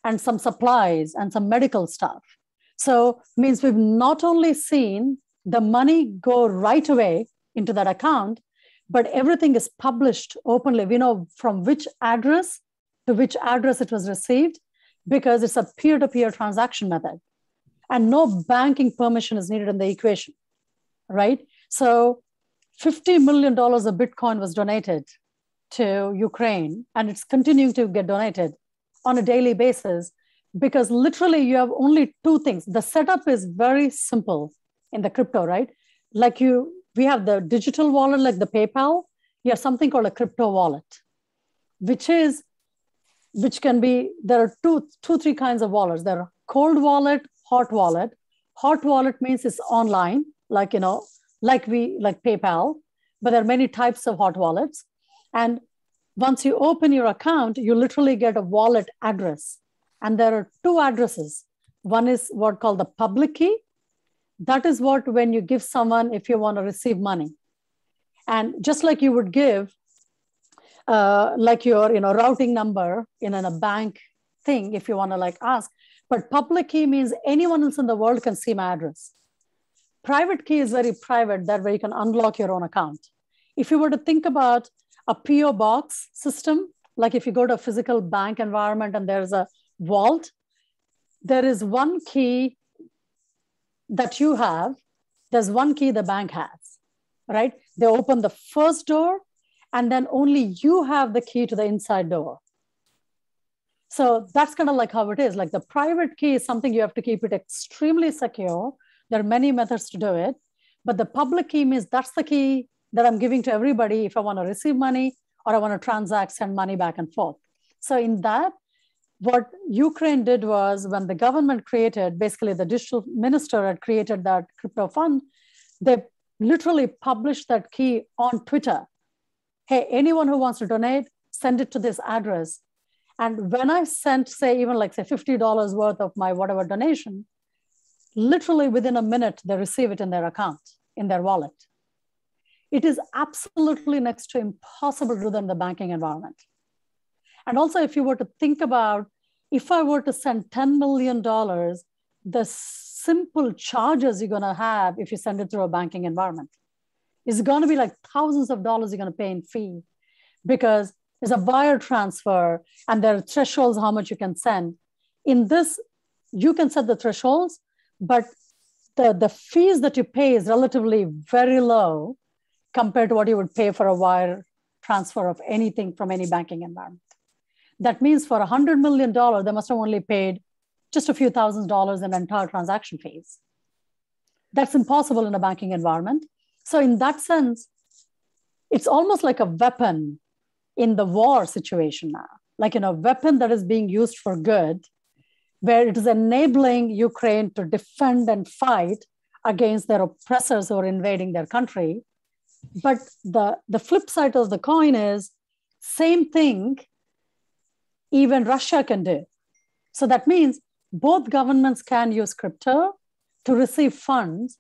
and some supplies and some medical stuff. So means we've not only seen the money go right away into that account, but everything is published openly. We know from which address to which address it was received, because it's a peer-to-peer transaction method. And no banking permission is needed in the equation, right? So $50 million of Bitcoin was donated to Ukraine, and it's continuing to get donated on a daily basis, because literally you have only two things. The setup is very simple in the crypto, right? Like we have the digital wallet, like the PayPal. You have something called a crypto wallet, which can be, there are three kinds of wallets. There are cold wallet, hot wallet. Hot wallet means it's online, like PayPal, but there are many types of hot wallets. And once you open your account, you literally get a wallet address. And there are two addresses. One is what called the public key. That is what when you give someone if you want to receive money. And just like you would give like your routing number in a bank thing if you want to ask. But public key means anyone else in the world can see my address. Private key is very private, that way you can unlock your own account. If you were to think about a PO box system, like if you go to a physical bank environment and there's a vault, there is one key that you have, there's one key the bank has, right? They open the first door and then only you have the key to the inside door. So that's kind of like how it is. Like the private key is something you have to keep it extremely secure. There are many methods to do it, but the public key means that's the key that I'm giving to everybody if I want to receive money or I want to transact, send money back and forth. So in that, what Ukraine did was when the government created, basically the digital minister had created that crypto fund, they literally published that key on Twitter. Hey, anyone who wants to donate, send it to this address. And when I sent, say, even like say $50 worth of my whatever donation, literally within a minute, they receive it in their account, in their wallet. It is absolutely next to impossible to do that in the banking environment. And also, if you were to think about, if I were to send $10 million, the simple charges you're going to have if you send it through a banking environment is going to be like thousands of dollars you're going to pay in fee, because there's a wire transfer and there are thresholds how much you can send. In this, you can set the thresholds, but the fees that you pay is relatively very low compared to what you would pay for a wire transfer of anything from any banking environment. That means for $100 million, they must have only paid just a few $1,000s in entire transaction fees. That's impossible in a banking environment. So in that sense, it's almost like a weapon in the war situation now, like a weapon that is being used for good, where it is enabling Ukraine to defend and fight against their oppressors who are invading their country. But the flip side of the coin is same thing even Russia can do. So that means both governments can use crypto to receive funds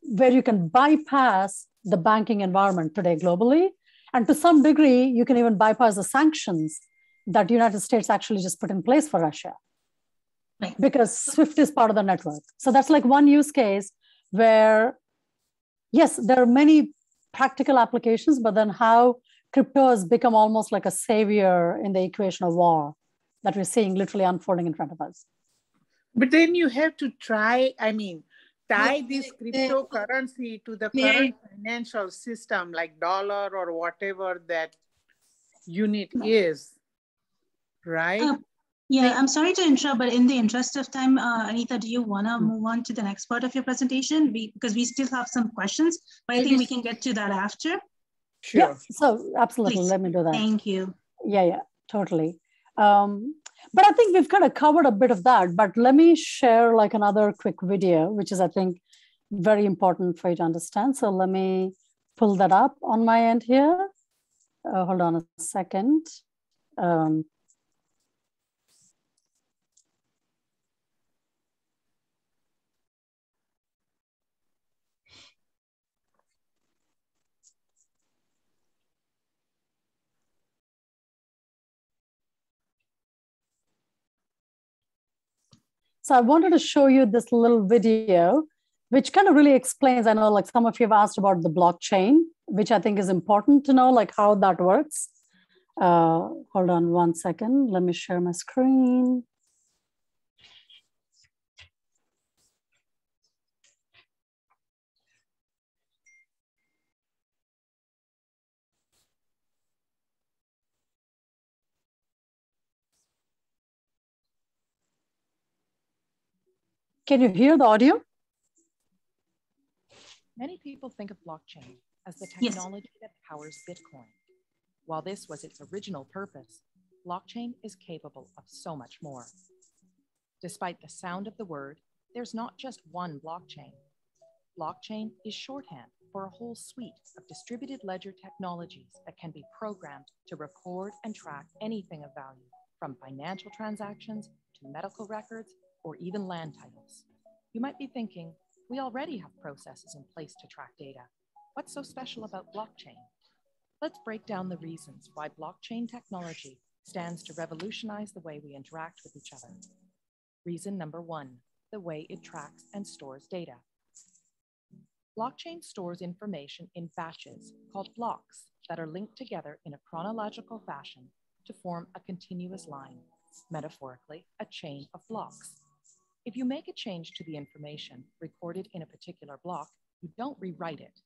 where you can bypass the banking environment today globally. And to some degree, you can even bypass the sanctions that the United States actually just put in place for Russia. Right. Because SWIFT is part of the network. So that's like one use case where, yes, there are many practical applications, but then how crypto has become almost like a savior in the equation of war that we're seeing literally unfolding in front of us. But then you have to tie this cryptocurrency to the current financial system, like dollar or whatever that unit is, right? Yeah, I'm sorry to interrupt, but in the interest of time, Anita, do you want to move on to the next part of your presentation? Because we still have some questions, but I think we can get to that after. Sure. Yeah, so absolutely, please. Let me do that. Thank you. Yeah, totally. But I think we've kind of covered a bit of that, but let me share like another quick video, which is, I think, very important for you to understand. So let me pull that up on my end here. Hold on a second. So I wanted to show you this little video, which kind of really explains, I know like some of you have asked about the blockchain, which I think is important to know, like how that works. Hold on one second. Let me share my screen. Can you hear the audio? Many people think of blockchain as the technology that powers Bitcoin. While this was its original purpose, blockchain is capable of so much more. Despite the sound of the word, there's not just one blockchain. Blockchain is shorthand for a whole suite of distributed ledger technologies that can be programmed to record and track anything of value, from financial transactions to medical records or even land titles. You might be thinking, we already have processes in place to track data. What's so special about blockchain? Let's break down the reasons why blockchain technology stands to revolutionize the way we interact with each other. Reason number one, the way it tracks and stores data. Blockchain stores information in batches called blocks that are linked together in a chronological fashion to form a continuous line, metaphorically, a chain of blocks. If you make a change to the information recorded in a particular block, you don't rewrite it.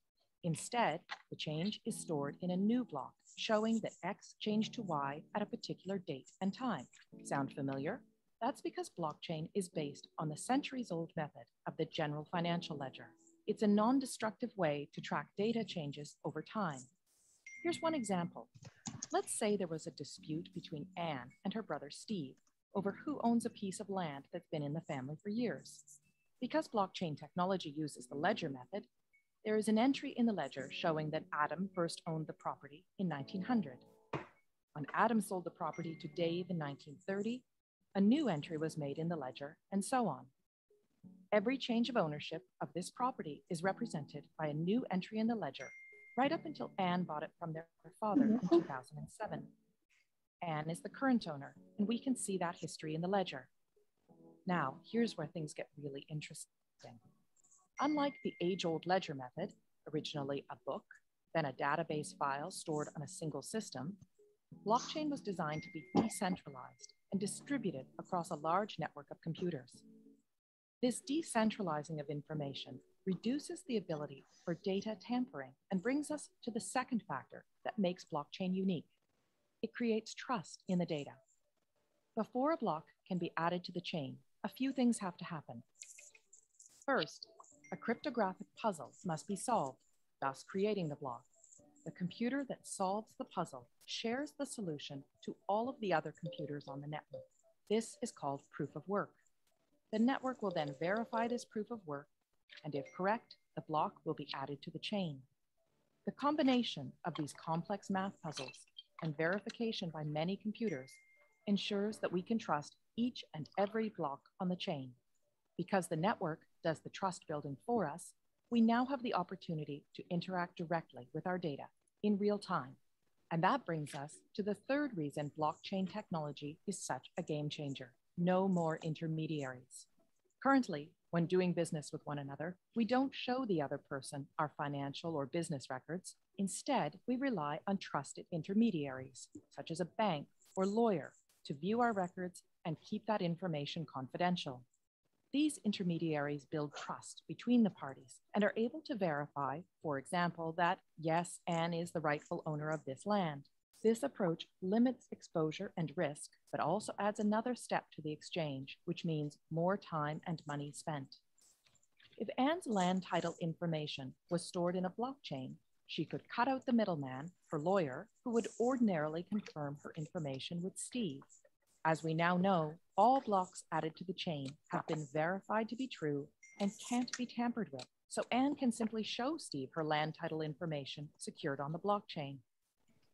Instead, the change is stored in a new block, showing that X changed to Y at a particular date and time. Sound familiar? That's because blockchain is based on the centuries-old method of the general financial ledger. It's a non-destructive way to track data changes over time. Here's one example. Let's say there was a dispute between Anne and her brother Steve over who owns a piece of land that's been in the family for years. Because blockchain technology uses the ledger method, there is an entry in the ledger showing that Adam first owned the property in 1900. When Adam sold the property to Dave in 1930, a new entry was made in the ledger, and so on. Every change of ownership of this property is represented by a new entry in the ledger, right up until Anne bought it from their father in 2007. Anne is the current owner, and we can see that history in the ledger. Now, here's where things get really interesting. Unlike the age-old ledger method, originally a book, then a database file stored on a single system, blockchain was designed to be decentralized and distributed across a large network of computers. This decentralizing of information reduces the ability for data tampering and brings us to the second factor that makes blockchain unique. It creates trust in the data. Before a block can be added to the chain, a few things have to happen. First, a cryptographic puzzle must be solved, thus creating the block. The computer that solves the puzzle shares the solution to all of the other computers on the network. This is called proof of work. The network will then verify this proof of work, and if correct, the block will be added to the chain. The combination of these complex math puzzles and verification by many computers ensures that we can trust each and every block on the chain. Because the network does the trust building for us, we now have the opportunity to interact directly with our data in real time. And that brings us to the third reason blockchain technology is such a game changer: no more intermediaries. Currently, when doing business with one another, we don't show the other person our financial or business records. Instead, we rely on trusted intermediaries, such as a bank or lawyer, to view our records and keep that information confidential. These intermediaries build trust between the parties and are able to verify, for example, that yes, Anne is the rightful owner of this land. This approach limits exposure and risk, but also adds another step to the exchange, which means more time and money spent. If Anne's land title information was stored in a blockchain, she could cut out the middleman, her lawyer, who would ordinarily confirm her information with Steve. As we now know, all blocks added to the chain have been verified to be true and can't be tampered with, so Anne can simply show Steve her land title information secured on the blockchain.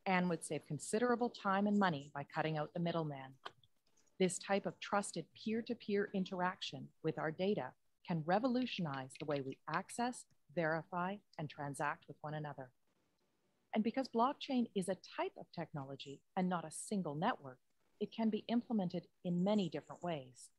Anne would save considerable time and money by cutting out the middleman. This type of trusted peer-to-peer interaction with our data can revolutionize the way we access, verify, and transact with one another. And because blockchain is a type of technology and not a single network, it can be implemented in many different ways.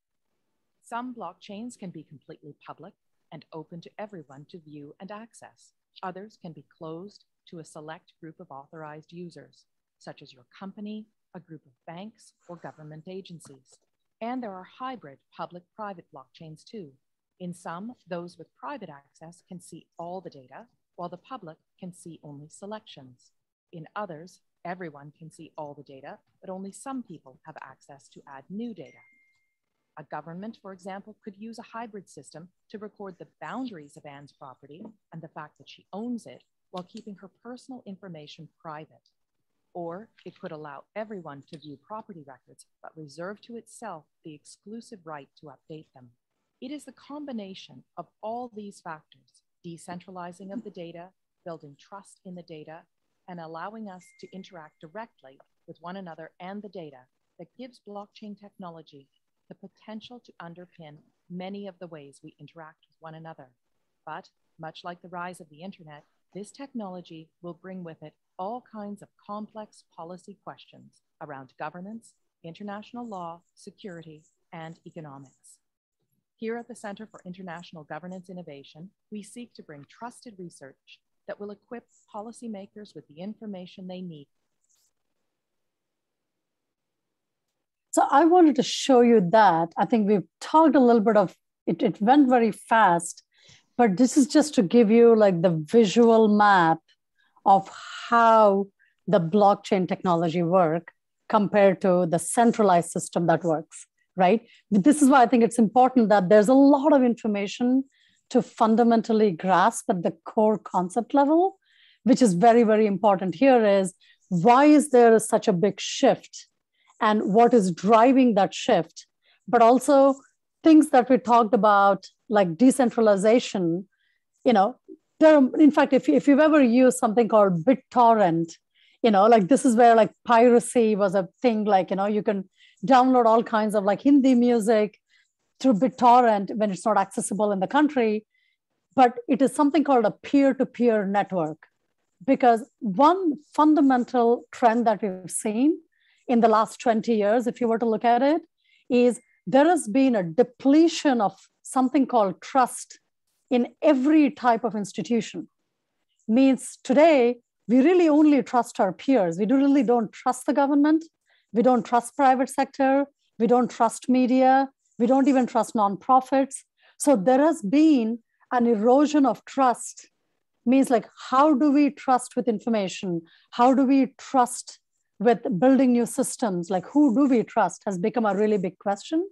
Some blockchains can be completely public and open to everyone to view and access. Others can be closed to a select group of authorized users, such as your company, a group of banks, or government agencies. And there are hybrid public-private blockchains too. In some, those with private access can see all the data, while the public can see only selections. In others, everyone can see all the data, but only some people have access to add new data. A government, for example, could use a hybrid system to record the boundaries of Anne's property and the fact that she owns it while keeping her personal information private. Or it could allow everyone to view property records, but reserve to itself the exclusive right to update them. It is the combination of all these factors, decentralizing of the data, building trust in the data, and allowing us to interact directly with one another and the data, that gives blockchain technology the potential to underpin many of the ways we interact with one another. But much like the rise of the internet, this technology will bring with it all kinds of complex policy questions around governance, international law, security, and economics. Here at the Center for International Governance Innovation, we seek to bring trusted research that will equip policymakers with the information they need So I wanted to show you that. I think we've talked a little bit of it. It went very fast, but this is just to give you like the visual map of how the blockchain technology work compared to the centralized system that works, right? This is why I think it's important that there's a lot of information to fundamentally grasp at the core concept level, which is very, very important here is why is there such a big shift and what is driving that shift, but also things that we talked about like decentralization, in fact, if you've ever used something called BitTorrent, like this is where like piracy was a thing, like, you can download all kinds of like Hindi music through BitTorrent when it's not accessible in the country, but it is something called a peer-to-peer network. Because one fundamental trend that we've seen in the last 20 years, if you were to look at it, is there has been a depletion of something called trust in every type of institution. Means today, we really only trust our peers. We really don't trust the government. We don't trust private sector. We don't trust media. We don't even trust nonprofits. So there has been an erosion of trust. Means like, how do we trust with information? How do we trust with building new systems? Like, who do we trust has become a really big question.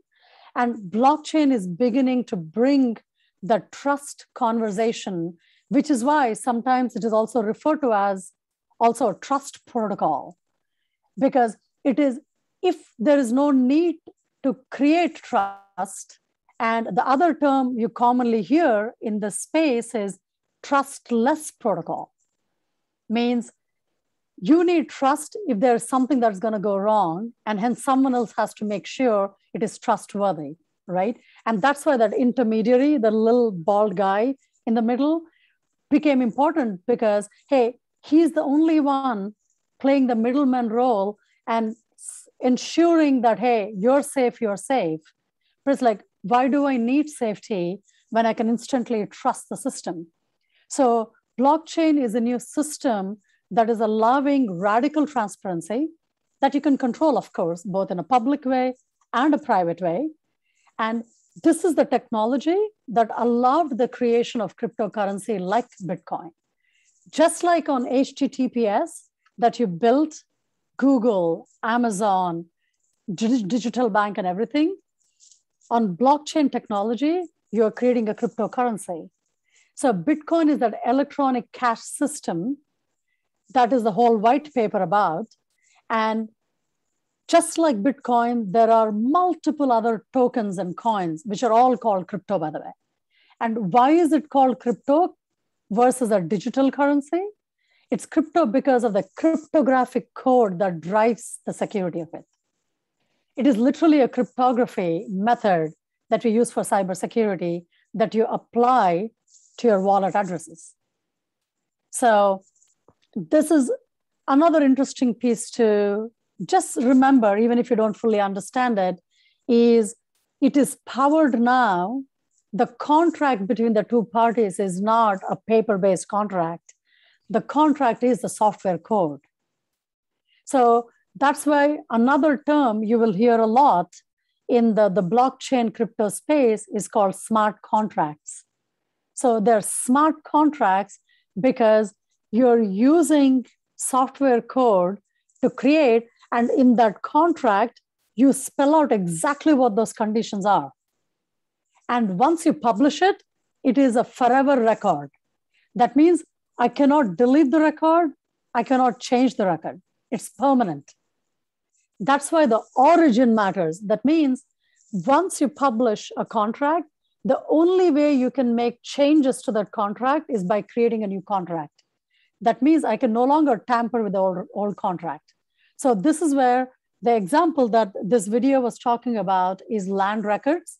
And blockchain is beginning to bring the trust conversation, which is why sometimes it is also referred to as also a trust protocol. Because it is, if there is no need to create trust, and the other term you commonly hear in the space is trustless protocol. Means you need trust if there's something that's going to go wrong, and hence someone else has to make sure it is trustworthy, right? And that's why that intermediary, the little bald guy in the middle, became important because, hey, he's the only one playing the middleman role and ensuring that, hey, you're safe. But it's like, why do I need safety when I can instantly trust the system? So blockchain is a new system that is allowing radical transparency that you can control, of course, both in a public way and a private way. And this is the technology that allowed the creation of cryptocurrency like Bitcoin. Just like on HTTPS that you built Google, Amazon, digital bank and everything, on blockchain technology, you're creating a cryptocurrency. So Bitcoin is that electronic cash system that is the whole white paper about. And just like Bitcoin, there are multiple other tokens and coins, which are all called crypto, by the way. And why is it called crypto versus a digital currency? It's crypto because of the cryptographic code that drives the security of it. It is literally a cryptography method that we use for cybersecurity that you apply to your wallet addresses. So this is another interesting piece to just remember, even if you don't fully understand it, is it is powered now. The contract between the two parties is not a paper-based contract. The contract is the software code. So that's why another term you will hear a lot in the blockchain crypto space is called smart contracts. So they're smart contracts because you're using software code to create, and in that contract, you spell out exactly what those conditions are. And once you publish it, it is a forever record. That means I cannot delete the record. I cannot change the record. It's permanent. That's why the origin matters. That means once you publish a contract, the only way you can make changes to that contract is by creating a new contract. That means I can no longer tamper with the old contract. So this is where the example that this video was talking about is land records.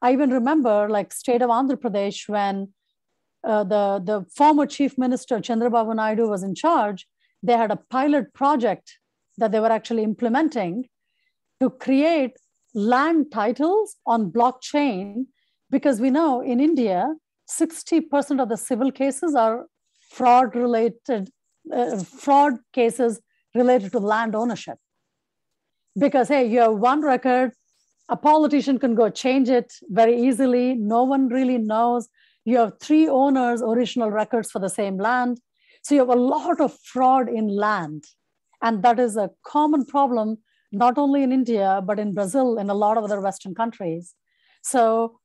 I even remember like state of Andhra Pradesh when the former chief minister Chandrababu Naidu was in charge, they had a pilot project that they were actually implementing to create land titles on blockchain, because we know in India, 60% of the civil cases are fraud cases related to land ownership. Because, hey, you have one record, a politician can go change it very easily. No one really knows. You have 3 owners, original records for the same land. So you have a lot of fraud in land. And that is a common problem, not only in India, but in Brazil and a lot of other Western countries. So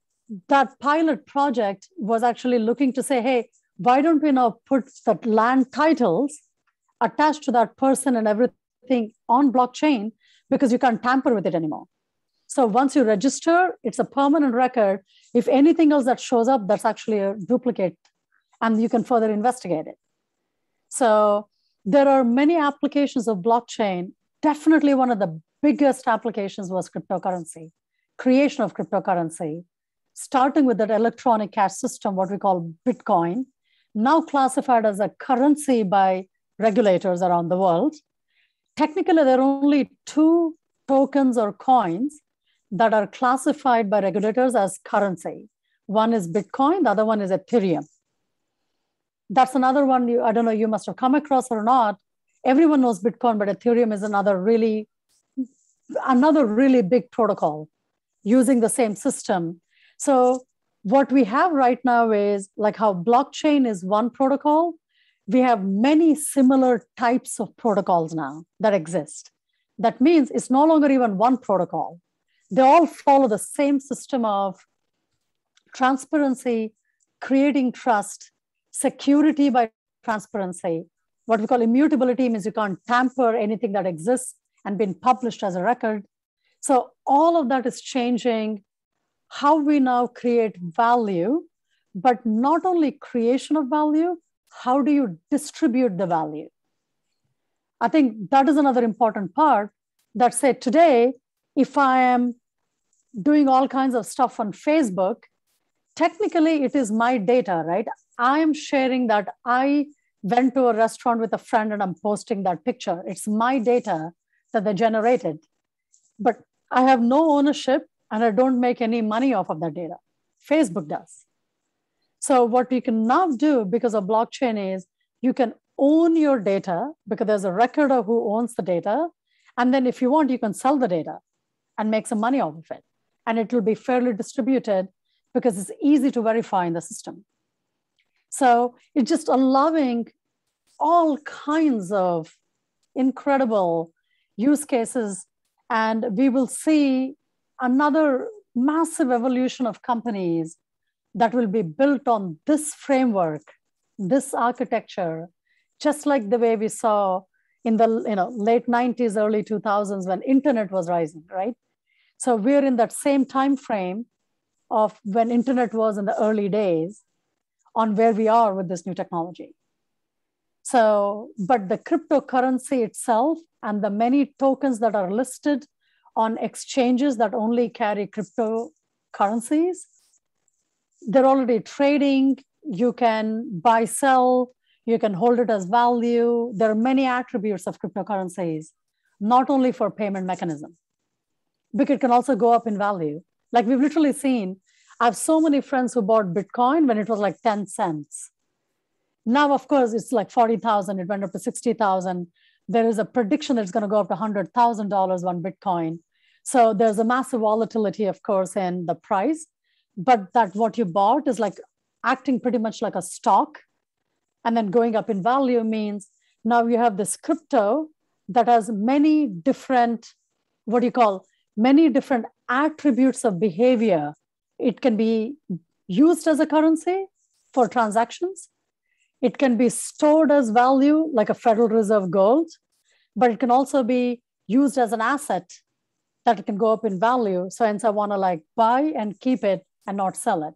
that pilot project was actually looking to say, hey, why don't we now put that land titles attached to that person and everything on blockchain, because you can't tamper with it anymore. So once you register, it's a permanent record. If anything else that shows up, that's actually a duplicate, and you can further investigate it. So there are many applications of blockchain. Definitely one of the biggest applications was cryptocurrency, creation of cryptocurrency, starting with that electronic cash system, what we call Bitcoin, now classified as a currency by regulators around the world. Technically, there are only 2 tokens or coins that are classified by regulators as currency. One is Bitcoin, the other one is Ethereum. That's another one I don't know, you must have come across or not. Everyone knows Bitcoin, but Ethereum is another really big protocol using the same system. So what we have right now is like how blockchain is one protocol. We have many similar types of protocols now that exist. That means it's no longer even one protocol. They all follow the same system of transparency, creating trust, security by transparency. What we call immutability means you can't tamper anything that exists and been published as a record. So all of that is changing how we now create value, but not only creation of value, how do you distribute the value? I think that is another important part that said today, if I am doing all kinds of stuff on Facebook, technically it is my data, right? I am sharing that I went to a restaurant with a friend and I'm posting that picture. It's my data that they generated, but I have no ownership and I don't make any money off of that data. Facebook does. So what you can now do because of blockchain is you can own your data because there's a record of who owns the data. And then if you want, you can sell the data and make some money off of it. And it will be fairly distributed because it's easy to verify in the system. So it's just allowing all kinds of incredible use cases. And we will see another massive evolution of companies that will be built on this framework, this architecture, just like the way we saw in the late 90s, early 2000s when internet was rising, right? So we're in that same time frame of when internet was in the early days on where we are with this new technology. So, but the cryptocurrency itself and the many tokens that are listed on exchanges that only carry cryptocurrencies, they're already trading. You can buy, sell, you can hold it as value. There are many attributes of cryptocurrencies, not only for payment mechanism, but it can also go up in value. Like we've literally seen, I have so many friends who bought Bitcoin when it was like 10 cents. Now, of course, it's like 40,000, it went up to 60,000. There is a prediction that it's going to go up to $100,000 on Bitcoin. So there's a massive volatility, of course, in the price, but that what you bought is like acting pretty much like a stock and then going up in value means now you have this crypto that has many different, many different attributes of behavior. It can be used as a currency for transactions. It can be stored as value, like a Federal Reserve gold, but it can also be used as an asset that it can go up in value. So hence I want to like buy and keep it and not sell it.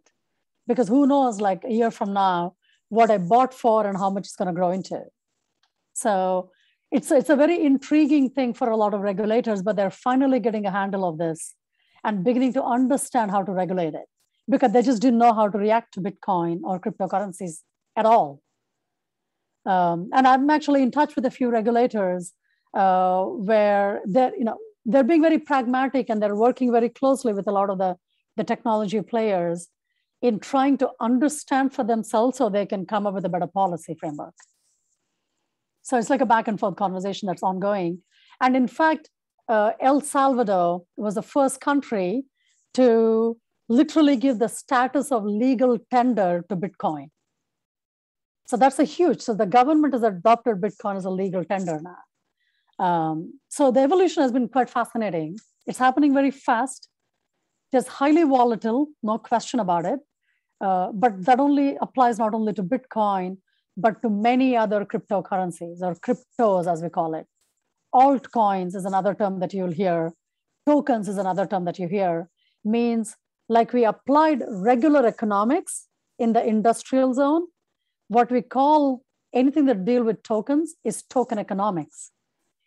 Because who knows, like a year from now, what I bought for and how much it's going to grow into. So it's a very intriguing thing for a lot of regulators, but they're finally getting a handle of this and beginning to understand how to regulate it because they just didn't know how to react to Bitcoin or cryptocurrencies at all. And I'm actually in touch with a few regulators where they're being very pragmatic and they're working very closely with a lot of the technology players in trying to understand for themselves so they can come up with a better policy framework. So it's like a back and forth conversation that's ongoing. And in fact, El Salvador was the first country to literally give the status of legal tender to Bitcoin. So that's a huge, so the government has adopted Bitcoin as a legal tender now. So the evolution has been quite fascinating. It's happening very fast. It's highly volatile, no question about it. But that only applies not only to Bitcoin, but to many other cryptocurrencies, or cryptos as we call it. Altcoins is another term that you'll hear. Tokens is another term that you hear. Means like we applied regular economics in the industrial zone, what we call anything that deal with tokens is token economics.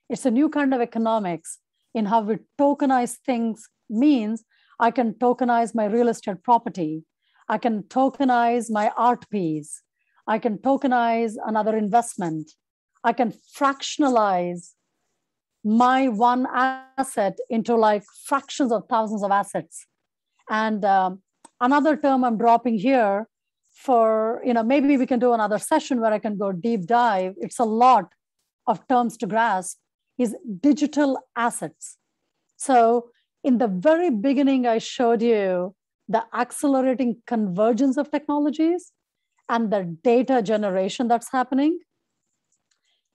It's a new kind of economics in how we tokenize things. Means I can tokenize my real estate property. I can tokenize my art piece. I can tokenize another investment. I can fractionalize my one asset into like fractions of thousands of assets. And another term I'm dropping here for, maybe we can do another session where I can go deep dive. It's a lot of terms to grasp, is digital assets. So in the very beginning, I showed you the accelerating convergence of technologies and the data generation that's happening.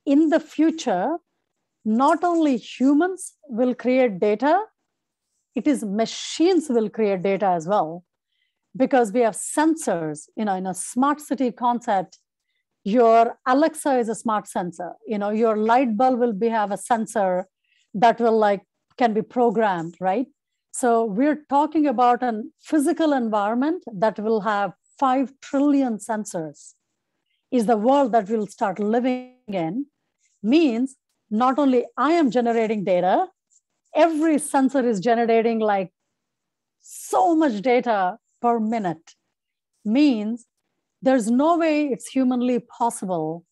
In the future, not only humans will create data, it is machines will create data as well, because we have sensors. In a smart city concept, your Alexa is a smart sensor. Your light bulb will have a sensor that will can be programmed, right? So we're talking about a physical environment that will have 5 trillion sensors. Is the world that we'll start living in. Means not only I am generating data, every sensor is generating so much data per minute. Means there's no way it's humanly possible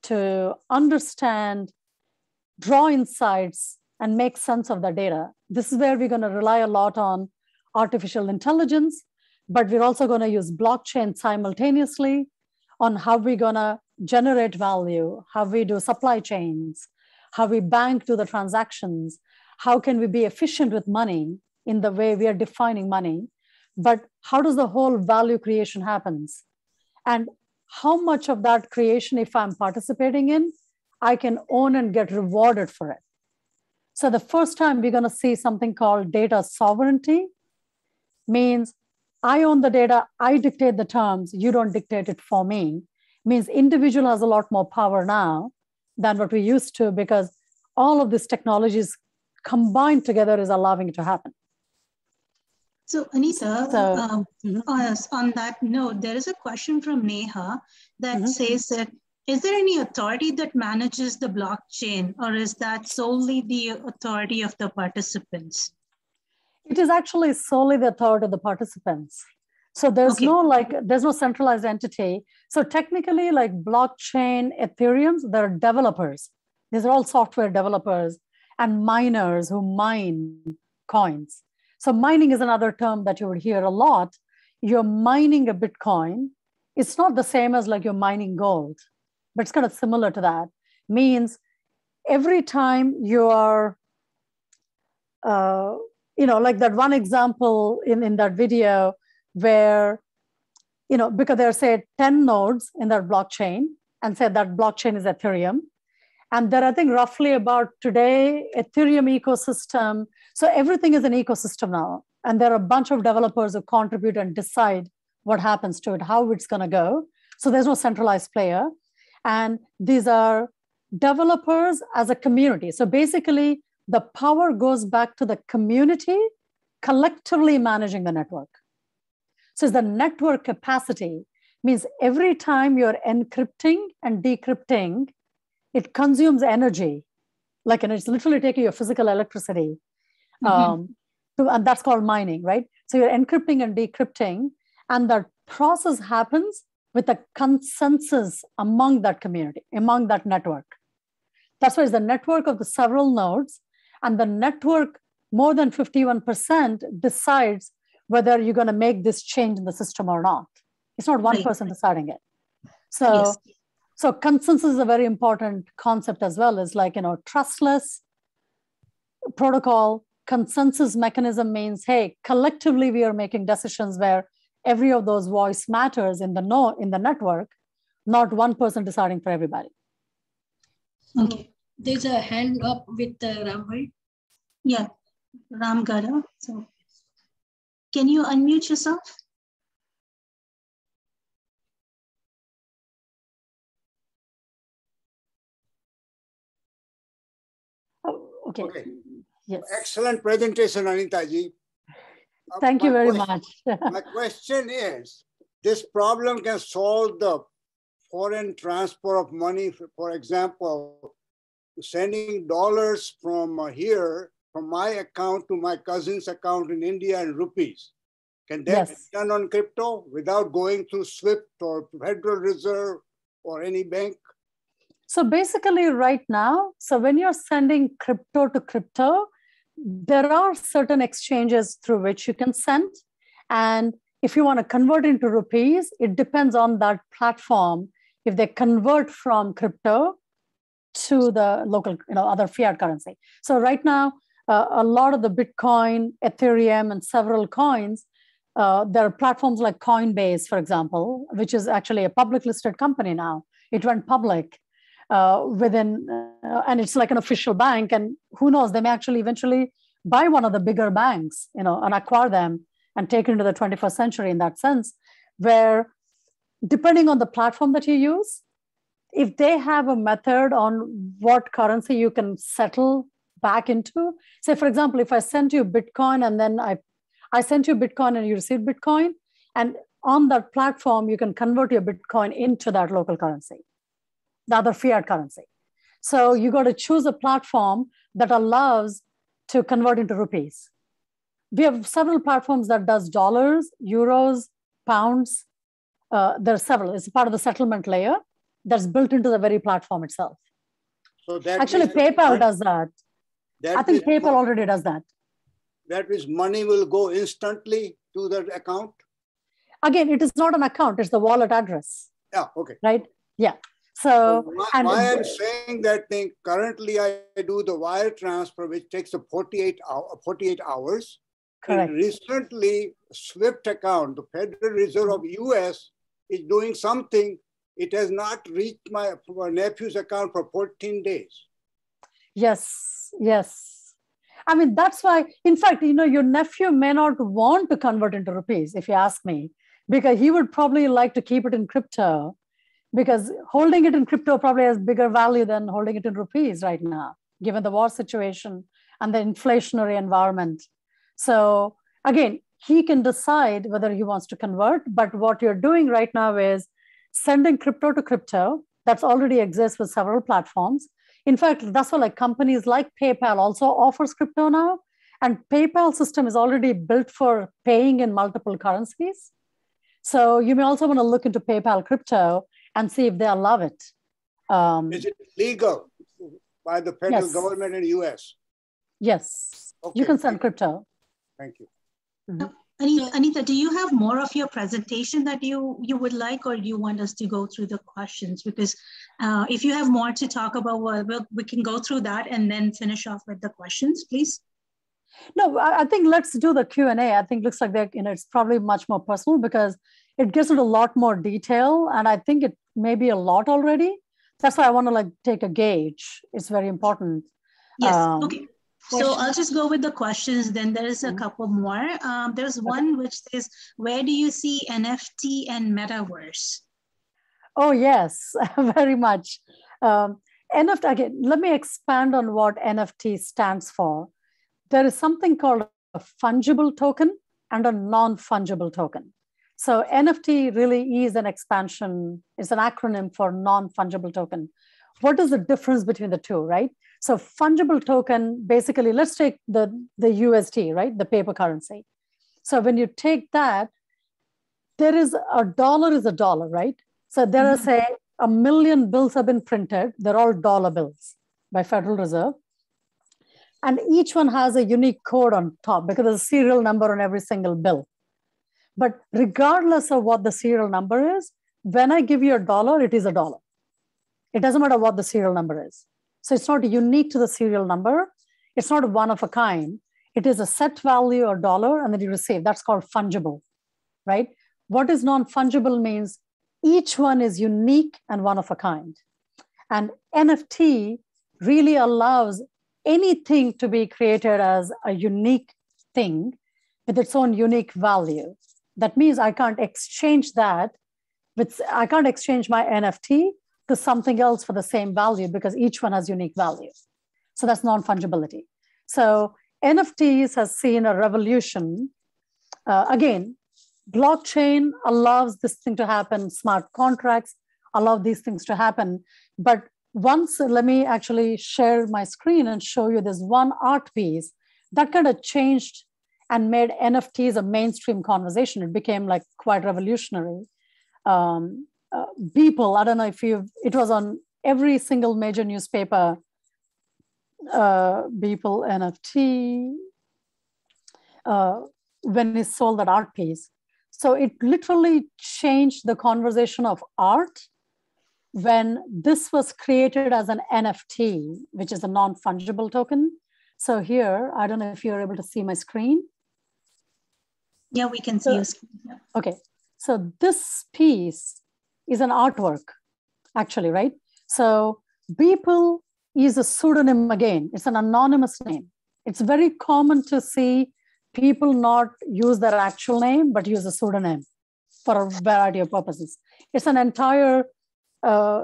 to understand, draw insights, and make sense of the data. This is where we're going to rely a lot on artificial intelligence, but we're also going to use blockchain simultaneously on how we're going to generate value, how we do supply chains, how we bank do the transactions, how can we be efficient with money in the way we are defining money, but how does the whole value creation happens? And how much of that creation, if I'm participating in, I can own and get rewarded for it. So the first time we're going to see something called data sovereignty. Means I own the data, I dictate the terms, you don't dictate it for me. Means individual has a lot more power now than what we used to, because all of these technologies combined together is allowing it to happen. So Anita, on that note, there is a question from Neha that says that, is there any authority that manages the blockchain, or is that solely the authority of the participants? It is actually solely the authority of the participants. So there's there's no centralized entity. So technically, like blockchain, Ethereum, there are developers. These are all software developers and miners who mine coins. So mining is another term that you would hear a lot. You're mining a Bitcoin. It's not the same as you're mining gold, but it's kind of similar to that. Means every time you are, like that one example in that video where, because there are, say, 10 nodes in that blockchain, and say that blockchain is Ethereum. And there are, I think, roughly about today, Ethereum ecosystem. So everything is an ecosystem now. And there are a bunch of developers who contribute and decide what happens to it, how it's going to go. So there's no centralized player. And these are developers as a community. So basically, the power goes back to the community collectively managing the network. So the network capacity means every time you're encrypting and decrypting, it consumes energy. And it's literally taking your physical electricity. And that's called mining, right? So you're encrypting and decrypting, and that process happens with a consensus among that community, among that network. That's why it's the network of the several nodes, and the network, more than 51%, decides whether you're going to make this change in the system or not. It's not one person deciding it. So, so consensus is a very important concept as well. Is trustless. protocol, consensus mechanism means, hey, collectively we are making decisions where every of those voice matters in the network, not one person deciding for everybody. Okay. There's a hand up with Rambhai. Yeah, Ram Gada. So, can you unmute yourself? Oh, okay. Yes. Excellent presentation, Anitaji. Thank you very much. My question is, this problem can solve the foreign transfer of money, for example, sending dollars from here, from my account to my cousin's account in India in rupees. Can that be done on crypto without going through SWIFT or Federal Reserve or any bank? So basically right now, so when you're sending crypto to crypto, there are certain exchanges through which you can send. And if you want to convert into rupees, it depends on that platform. If they convert from crypto to the local, other fiat currency. So right now, a lot of the Bitcoin, Ethereum, and several coins, there are platforms like Coinbase, for example, which is actually a public listed company now. It went public and it's like an official bank. And who knows, they may actually eventually buy one of the bigger banks, and acquire them and take it into the 21st century in that sense, where depending on the platform that you use, if they have a method on what currency you can settle back into, say, for example, if I send you Bitcoin and then I sent you Bitcoin and you received Bitcoin, and on that platform, you can convert your Bitcoin into that local currency, the other fiat currency. So you got to choose a platform that allows to convert into rupees. We have several platforms that does dollars, euros, pounds. There are several. It's part of the settlement layer that's built into the very platform itself. So that actually, PayPal does that. I think PayPal already does that. That means money will go instantly to that account? Again, it is not an account. It's the wallet address. Yeah, okay. Right? Yeah. So why I'm saying that thing, currently I do the wire transfer, which takes 48 hours. Correct. And recently, SWIFT account, the Federal Reserve of US, is doing something. It has not reached my nephew's account for 14 days. Yes, yes. I mean, that's why, in fact, your nephew may not want to convert into rupees, if you ask me, because he would probably like to keep it in crypto, because holding it in crypto probably has bigger value than holding it in rupees right now, given the war situation and the inflationary environment. So again, he can decide whether he wants to convert, but what you're doing right now is sending crypto to crypto. That's already exists with several platforms. In fact, that's why companies like PayPal also offers crypto now. And PayPal system is already built for paying in multiple currencies. So you may also want to look into PayPal crypto and see if they allow it. Is it legal by the federal government in the US? Yes, okay. You can send crypto. Thank you. Mm-hmm. Anita, do you have more of your presentation that you would like, or do you want us to go through the questions? Because if you have more to talk about, we can go through that and then finish off with the questions, please. No, I think let's do the Q&A. I think it looks like that it's probably much more personal because it gives it a lot more detail, and I think it may be a lot already. That's why I want to take a gauge. It's very important. Yes. Okay. So I'll just go with the questions. Then there's a couple more. There's one which says, where do you see NFT and metaverse? Oh, yes, very much. NFT, again, let me expand on what NFT stands for. There is something called a fungible token and a non-fungible token. So NFT really is an expansion. It's an acronym for non-fungible token. What is the difference between the two, right? So fungible token, basically, let's take the USD, right? The paper currency. So when you take that, there is a dollar is a dollar, right? So there are, say, 1 million bills have been printed. They're all dollar bills by Federal Reserve. And each one has a unique code on top because there's a serial number on every single bill. But regardless of what the serial number is, when I give you a dollar, it is a dollar. It doesn't matter what the serial number is. So it's not unique to the serial number. It's not one of a kind. It is a set value or dollar, and then you receive. That's called fungible, right? What is non-fungible means each one is unique and one of a kind. And NFT really allows anything to be created as a unique thing with its own unique value. That means I can't exchange that I can't exchange my NFT to something else for the same value because each one has unique value. So that's non-fungibility. So NFTs has seen a revolution. Again, blockchain allows this thing to happen. Smart contracts allow these things to happen. But once, let me actually share my screen and show you this one art piece that kind of changed and made NFTs a mainstream conversation. It became like quite revolutionary. Beeple, I don't know if it was on every single major newspaper, Beeple NFT, when he sold that art piece. So it literally changed the conversation of art when this was created as an NFT, which is a non-fungible token. So here, I don't know if you're able to see my screen. Yeah, we can see your screen. Yeah. Okay, so this piece is an artwork, actually, right? So Beeple is a pseudonym again. It's an anonymous name. It's very common to see people not use their actual name, but use a pseudonym for a variety of purposes. It's an entire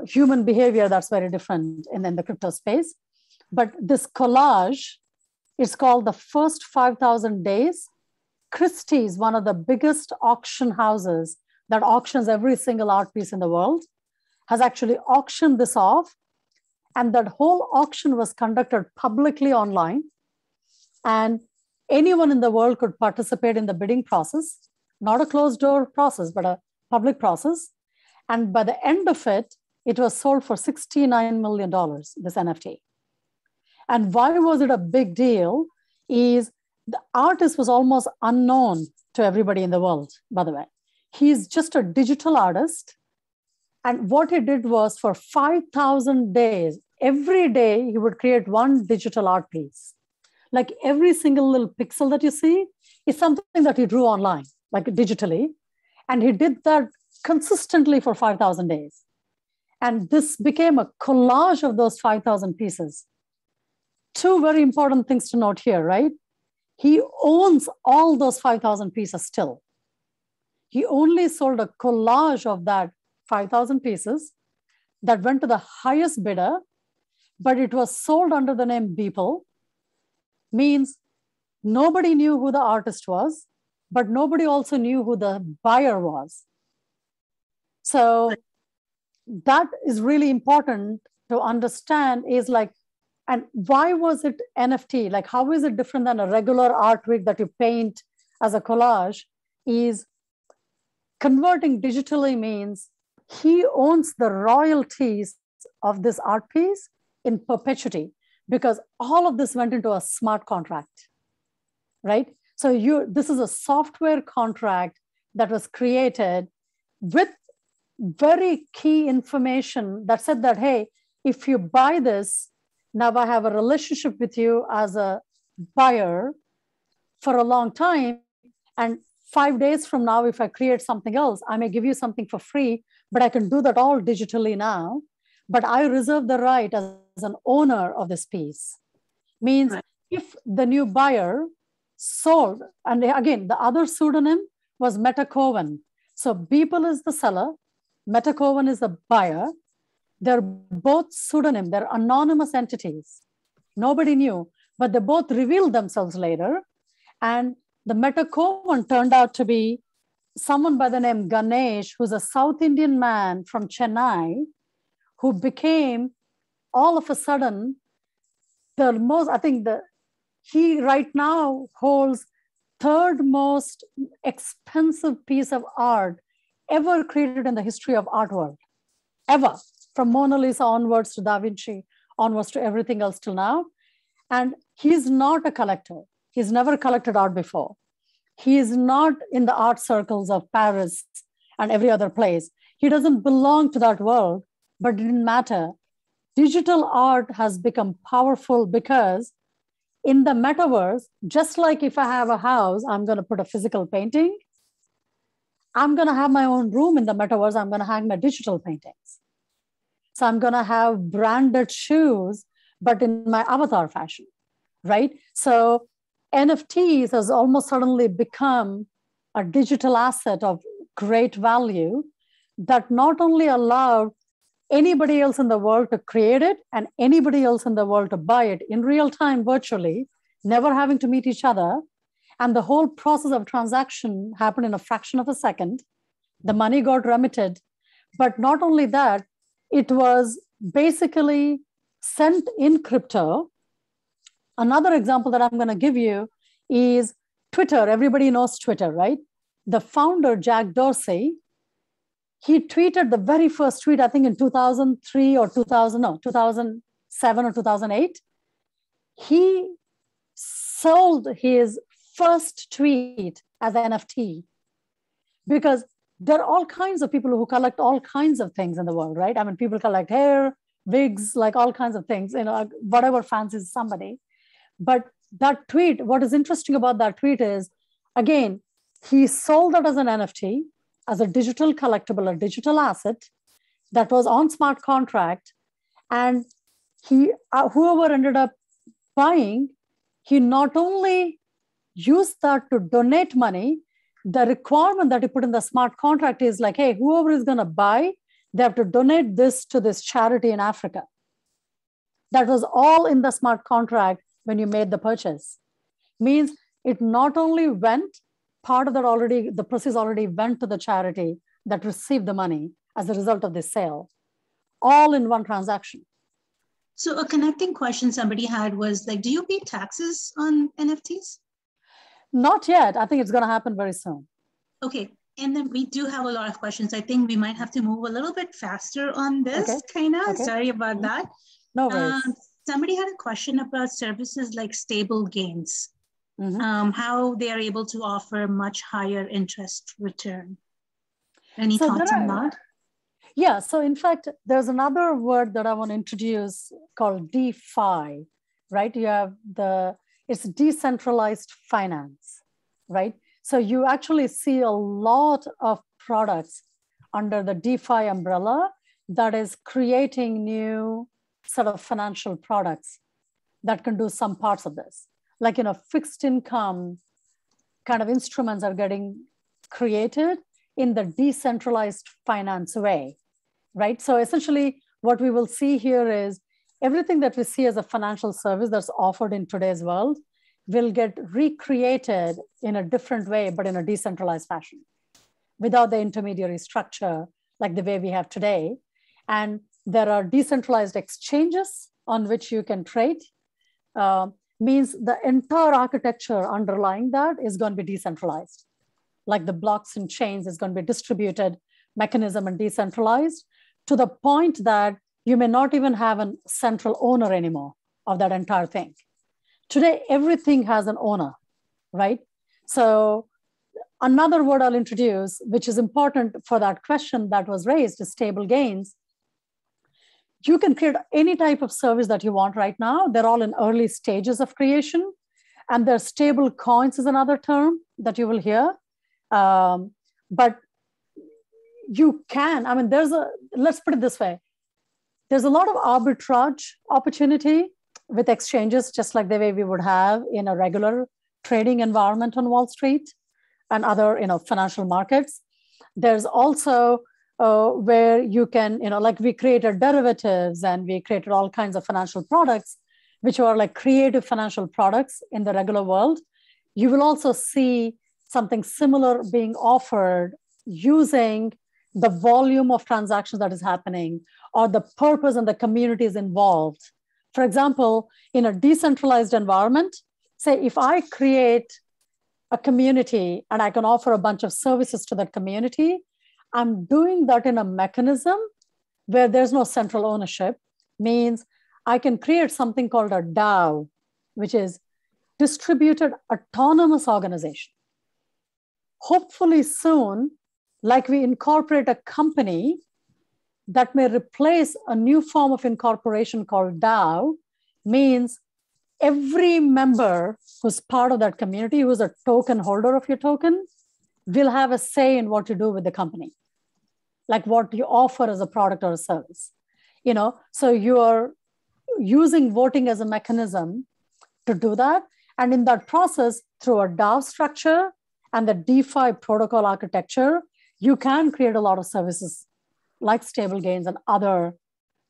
human behavior that's very different in the crypto space. But this collage is called the first 5,000 days. Christie's, one of the biggest auction houses that auctions every single art piece in the world, has actually auctioned this off. And that whole auction was conducted publicly online. And anyone in the world could participate in the bidding process, not a closed door process, but a public process. And by the end of it, it was sold for $69 million, this NFT. And why was it a big deal is the artist was almost unknown to everybody in the world, by the way. He's just a digital artist. And what he did was for 5,000 days, every day he would create one digital art piece. Like every single little pixel that you see is something that he drew online, like digitally. And he did that consistently for 5,000 days. And this became a collage of those 5,000 pieces. Two very important things to note here, right? He owns all those 5,000 pieces still. He only sold a collage of that 5,000 pieces that went to the highest bidder, but it was sold under the name Beeple. Means nobody knew who the artist was, but nobody also knew who the buyer was. So that is really important to understand is like, and why was it NFT? Like, how is it different than a regular artwork that you paint as a collage? Is converting digitally means he owns the royalties of this art piece in perpetuity because all of this went into a smart contract, right? So this is a software contract that was created with very key information that said that, hey, if you buy this, now I have a relationship with you as a buyer for a long time. And 5 days from now, if I create something else, I may give you something for free, but I can do that all digitally now. But I reserve the right as an owner of this piece. Means right. If the new buyer sold, and again, the other pseudonym was Petrocoin. So Beeple is the seller, Petrocoin is the buyer. They're both pseudonym, they're anonymous entities. Nobody knew, but they both revealed themselves later. And the Petrocoin turned out to be someone by the name Ganesh, who's a South Indian man from Chennai, who became all of a sudden the most, I think he right now holds third most expensive piece of art ever created in the history of art world, ever. From Mona Lisa onwards to Da Vinci, onwards to everything else till now. And he's not a collector. He's never collected art before. He is not in the art circles of Paris and every other place. He doesn't belong to that world, but it didn't matter. Digital art has become powerful because in the metaverse, just like if I have a house, I'm going to put a physical painting. I'm going to have my own room in the metaverse. I'm going to hang my digital paintings. So I'm going to have branded shoes, but in my avatar fashion, right? So NFTs has almost suddenly become a digital asset of great value that not only allowed anybody else in the world to create it and anybody else in the world to buy it in real time, virtually, never having to meet each other. And the whole process of transaction happened in a fraction of a second. The money got remitted. But not only that, it was basically sent in crypto. Another example that I'm going to give you is Twitter. Everybody knows Twitter, right? The founder, Jack Dorsey, he tweeted the very first tweet, I think in 2003 or 2007 or 2008. He sold his first tweet as an NFT because there are all kinds of people who collect all kinds of things in the world, right? I mean, people collect hair, wigs, like all kinds of things, whatever fancies somebody. But that tweet, what is interesting about that tweet is, again, he sold that as an NFT, as a digital collectible, a digital asset that was on smart contract. And he, whoever ended up buying, he not only used that to donate money, the requirement that he put in the smart contract is like, hey, whoever is going to buy, they have to donate this to this charity in Africa. That was all in the smart contract when you made the purchase. Means it not only went, part of that already, the proceeds already went to the charity that received the money as a result of this sale, all in one transaction. So a connecting question somebody had was like, do you pay taxes on NFTs? Not yet. I think it's going to happen very soon. Okay. And then we do have a lot of questions. I think we might have to move a little bit faster on this, Kaina. Okay. Sorry about that. No worries. Somebody had a question about services like stable gains. How they are able to offer much higher interest return. Any thoughts on that? Yeah, so in fact, there's another word that I want to introduce called DeFi, right? You have it's decentralized finance, right? So you actually see a lot of products under the DeFi umbrella that is creating new sort of financial products that can do some parts of this. Like, fixed income kind of instruments are getting created in the decentralized finance way, right? So essentially what we will see here is everything that we see as a financial service that's offered in today's world will get recreated in a different way, but in a decentralized fashion without the intermediary structure like the way we have today. And there are decentralized exchanges on which you can trade. Means the entire architecture underlying that is going to be decentralized. Like the blocks and chains is going to be distributed mechanism and decentralized to the point that you may not even have a central owner anymore of that entire thing. Today, everything has an owner, right? So another word I'll introduce, which is important for that question that was raised, is stable gains. You can create any type of service that you want right now. They're all in early stages of creation. And their stable coins is another term that you will hear. But you can, let's put it this way. There's a lot of arbitrage opportunity with exchanges, just like the way we would have in a regular trading environment on Wall Street and other, financial markets. There's also where you can, like we created derivatives and we created all kinds of financial products, which are like creative financial products in the regular world. You will also see something similar being offered using the volume of transactions that is happening or the purpose and the communities involved. For example, in a decentralized environment, say if I create a community and I can offer a bunch of services to that community, I'm doing that in a mechanism where there's no central ownership. Means I can create something called a DAO, which is distributed autonomous organization. Hopefully soon, like we incorporate a company that may replace a new form of incorporation called DAO, means every member who's part of that community, who's a token holder of your token, will have a say in what you do with the company, like what you offer as a product or a service. So you are using voting as a mechanism to do that. And in that process, through a DAO structure and the DeFi protocol architecture, you can create a lot of services like stable gains and other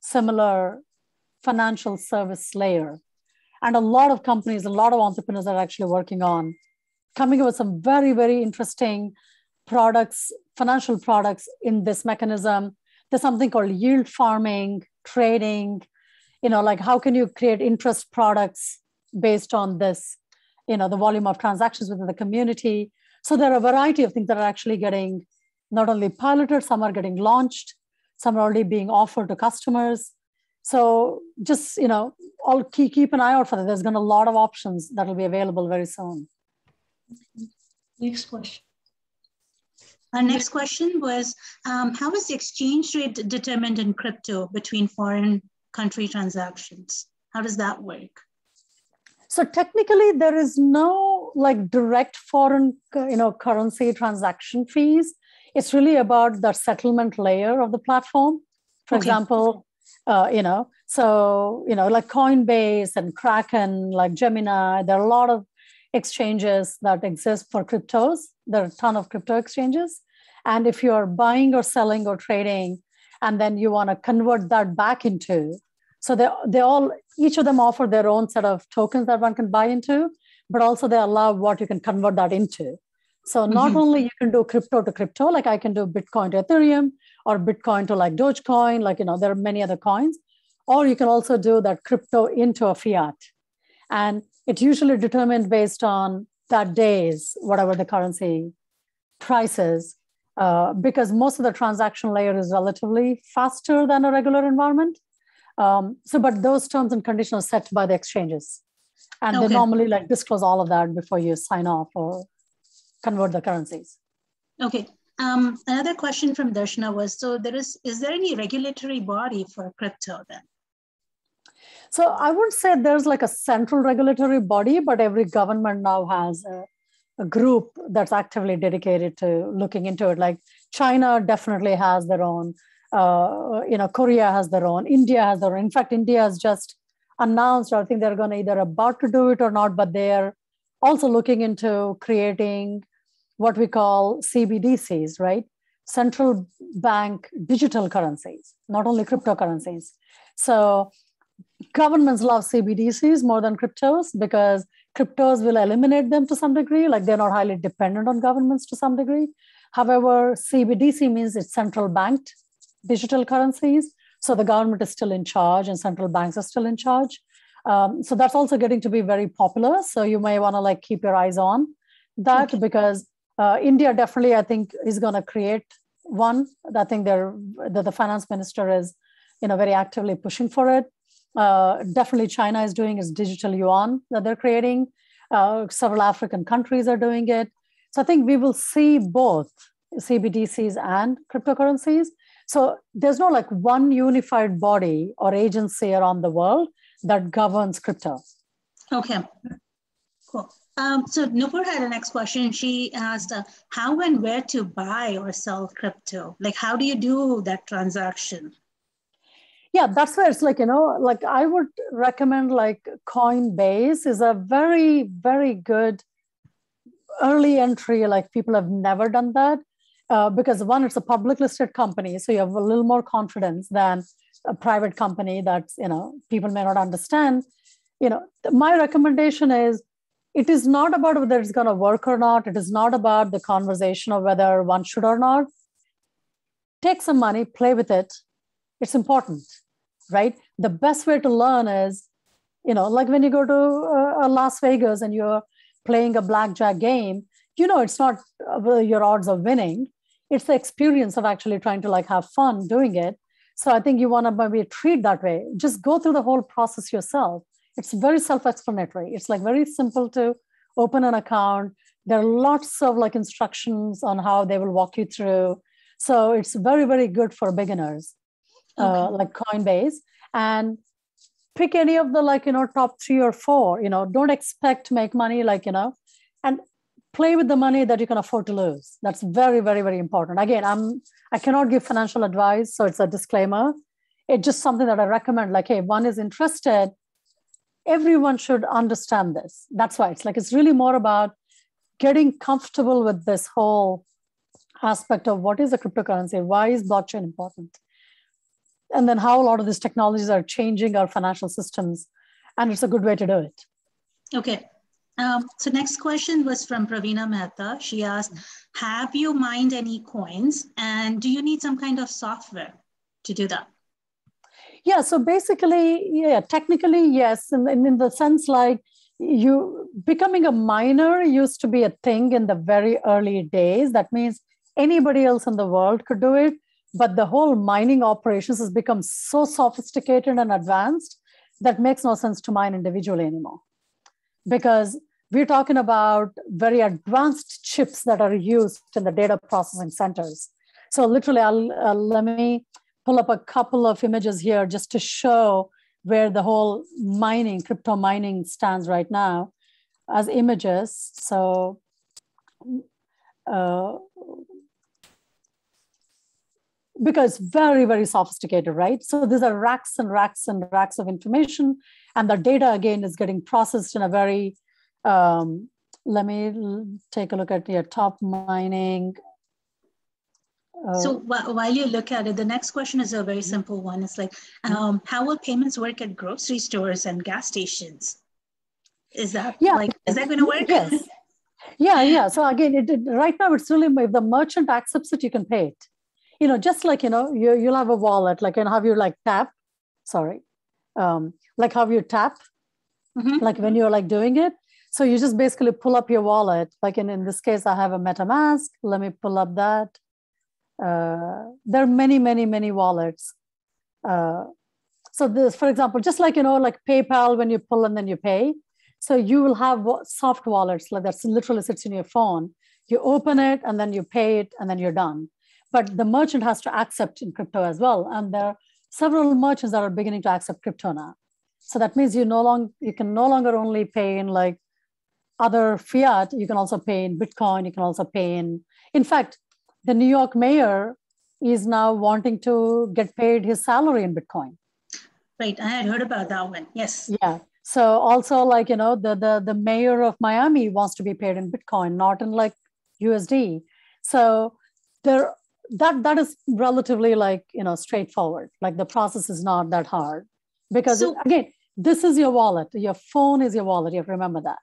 similar financial service layer. And a lot of companies, a lot of entrepreneurs are actually working on coming up with some very, very interesting products, financial products in this mechanism. There's something called yield farming, trading, like how can you create interest products based on this, the volume of transactions within the community. So there are a variety of things that are actually getting not only piloted, some are getting launched, some are already being offered to customers. So just, all keep an eye out for that. There's going to be a lot of options that will be available very soon. Next question. Our next question was, how is the exchange rate determined in crypto between foreign country transactions? How does that work? So technically, there is no direct foreign currency transaction fees. It's really about the settlement layer of the platform. For example, like Coinbase and Kraken, like Gemini, there are a lot of exchanges that exist for cryptos. There are a ton of crypto exchanges. And if you're buying or selling or trading, and then you want to convert that back into, so each of them offer their own set of tokens that one can buy into, but also they allow what you can convert that into. So not only you can do crypto to crypto, like I can do Bitcoin to Ethereum or Bitcoin to like Dogecoin, there are many other coins, or you can also do that crypto into a fiat. And it's usually determined based on that day's, whatever the currency price is, because most of the transaction layer is relatively faster than a regular environment. But those terms and conditions are set by the exchanges. And they normally disclose all of that before you sign off or convert the currencies. Okay. Another question from Darshana was, so is there any regulatory body for crypto then? So I would say there's like a central regulatory body, but every government now has a group that's actively dedicated to looking into it. Like China definitely has their own, Korea has their own, India has their own. In fact, India has just announced, or I think they're going to either about to do it or not, but they're also looking into creating what we call CBDCs, right? Central bank digital currencies, not only cryptocurrencies. So governments love CBDCs more than cryptos because cryptos will eliminate them to some degree, like they're not highly dependent on governments to some degree. However, CBDC means it's central banked digital currencies. So the government is still in charge and central banks are still in charge. So that's also getting to be very popular. So you may want to keep your eyes on that because India definitely, I think, is going to create one. I think the finance minister is, very actively pushing for it. Definitely China is doing its digital yuan that they're creating. Several African countries are doing it. So I think we will see both CBDCs and cryptocurrencies. So there's no one unified body or agency around the world that governs crypto. Okay, cool. So Nupur had a next question. She asked how and where to buy or sell crypto. How do you do that transaction? Yeah, that's where it's I would recommend Coinbase is a very, very good early entry. People have never done that because one, it's a public listed company. So you have a little more confidence than a private company that, people may not understand. My recommendation is it is not about whether it's going to work or not. It is not about the conversation of whether one should or not. Take some money, play with it. It's important. Right? The best way to learn is, when you go to Las Vegas and you're playing a blackjack game, it's not your odds of winning. It's the experience of actually trying to have fun doing it. So I think you want to maybe treat that way. Just go through the whole process yourself. It's very self-explanatory. It's very simple to open an account. There are lots of instructions on how they will walk you through. So it's very, very good for beginners. Like Coinbase. And pick any of the top 3 or 4, don't expect to make money, and play with the money that you can afford to lose. That's very, very, very important. Again, I cannot give financial advice, so it's a disclaimer. It's just something that I recommend. Hey, one is interested, everyone should understand this. That's why it's really more about getting comfortable with this whole aspect of what is a cryptocurrency, why is blockchain important, and then how a lot of these technologies are changing our financial systems, and it's a good way to do it. Okay. So next question was from Pravina Mehta. She asked, have you mined any coins, and do you need some kind of software to do that? Yeah, so basically, yeah, technically, yes. In the sense you becoming a miner used to be a thing in the very early days. That means anybody else in the world could do it. But the whole mining operations has become so sophisticated and advanced that makes no sense to mine individually anymore. Because we're talking about very advanced chips that are used in the data processing centers. So literally, let me pull up a couple of images here just to show where the whole mining, crypto mining stands right now as images. So because very, very sophisticated, right? So these are racks and racks and racks of information, and the data again is getting processed in a very, let me take a look at your top mining. So while you look at it, the next question is a very simple one. It's how will payments work at grocery stores and gas stations? Is that is that going to work? Yes. Yeah. So again, right now it's really, if the merchant accepts it, you can pay it. Just you'll have a wallet, have you tap, sorry, how you tap, when you're doing it. So you just basically pull up your wallet. In this case, I have a MetaMask. Let me pull up that. There are many, many, many wallets. So this, for example, just like PayPal, when you pull and then you pay. So you will have soft wallets that literally sits in your phone. You open it and then you pay it and then you're done. But the merchant has to accept in crypto as well. And there are several merchants that are beginning to accept crypto now. So that means you can no longer only pay in other fiat. You can also pay in Bitcoin. You can also pay in fact, the New York mayor is now wanting to get paid his salary in Bitcoin. Right, I had heard about that one, yes. Yeah, so also the mayor of Miami wants to be paid in Bitcoin, not in USD. So that is relatively straightforward. The process is not that hard because again, this is your wallet. Your phone is your wallet. You have to remember that.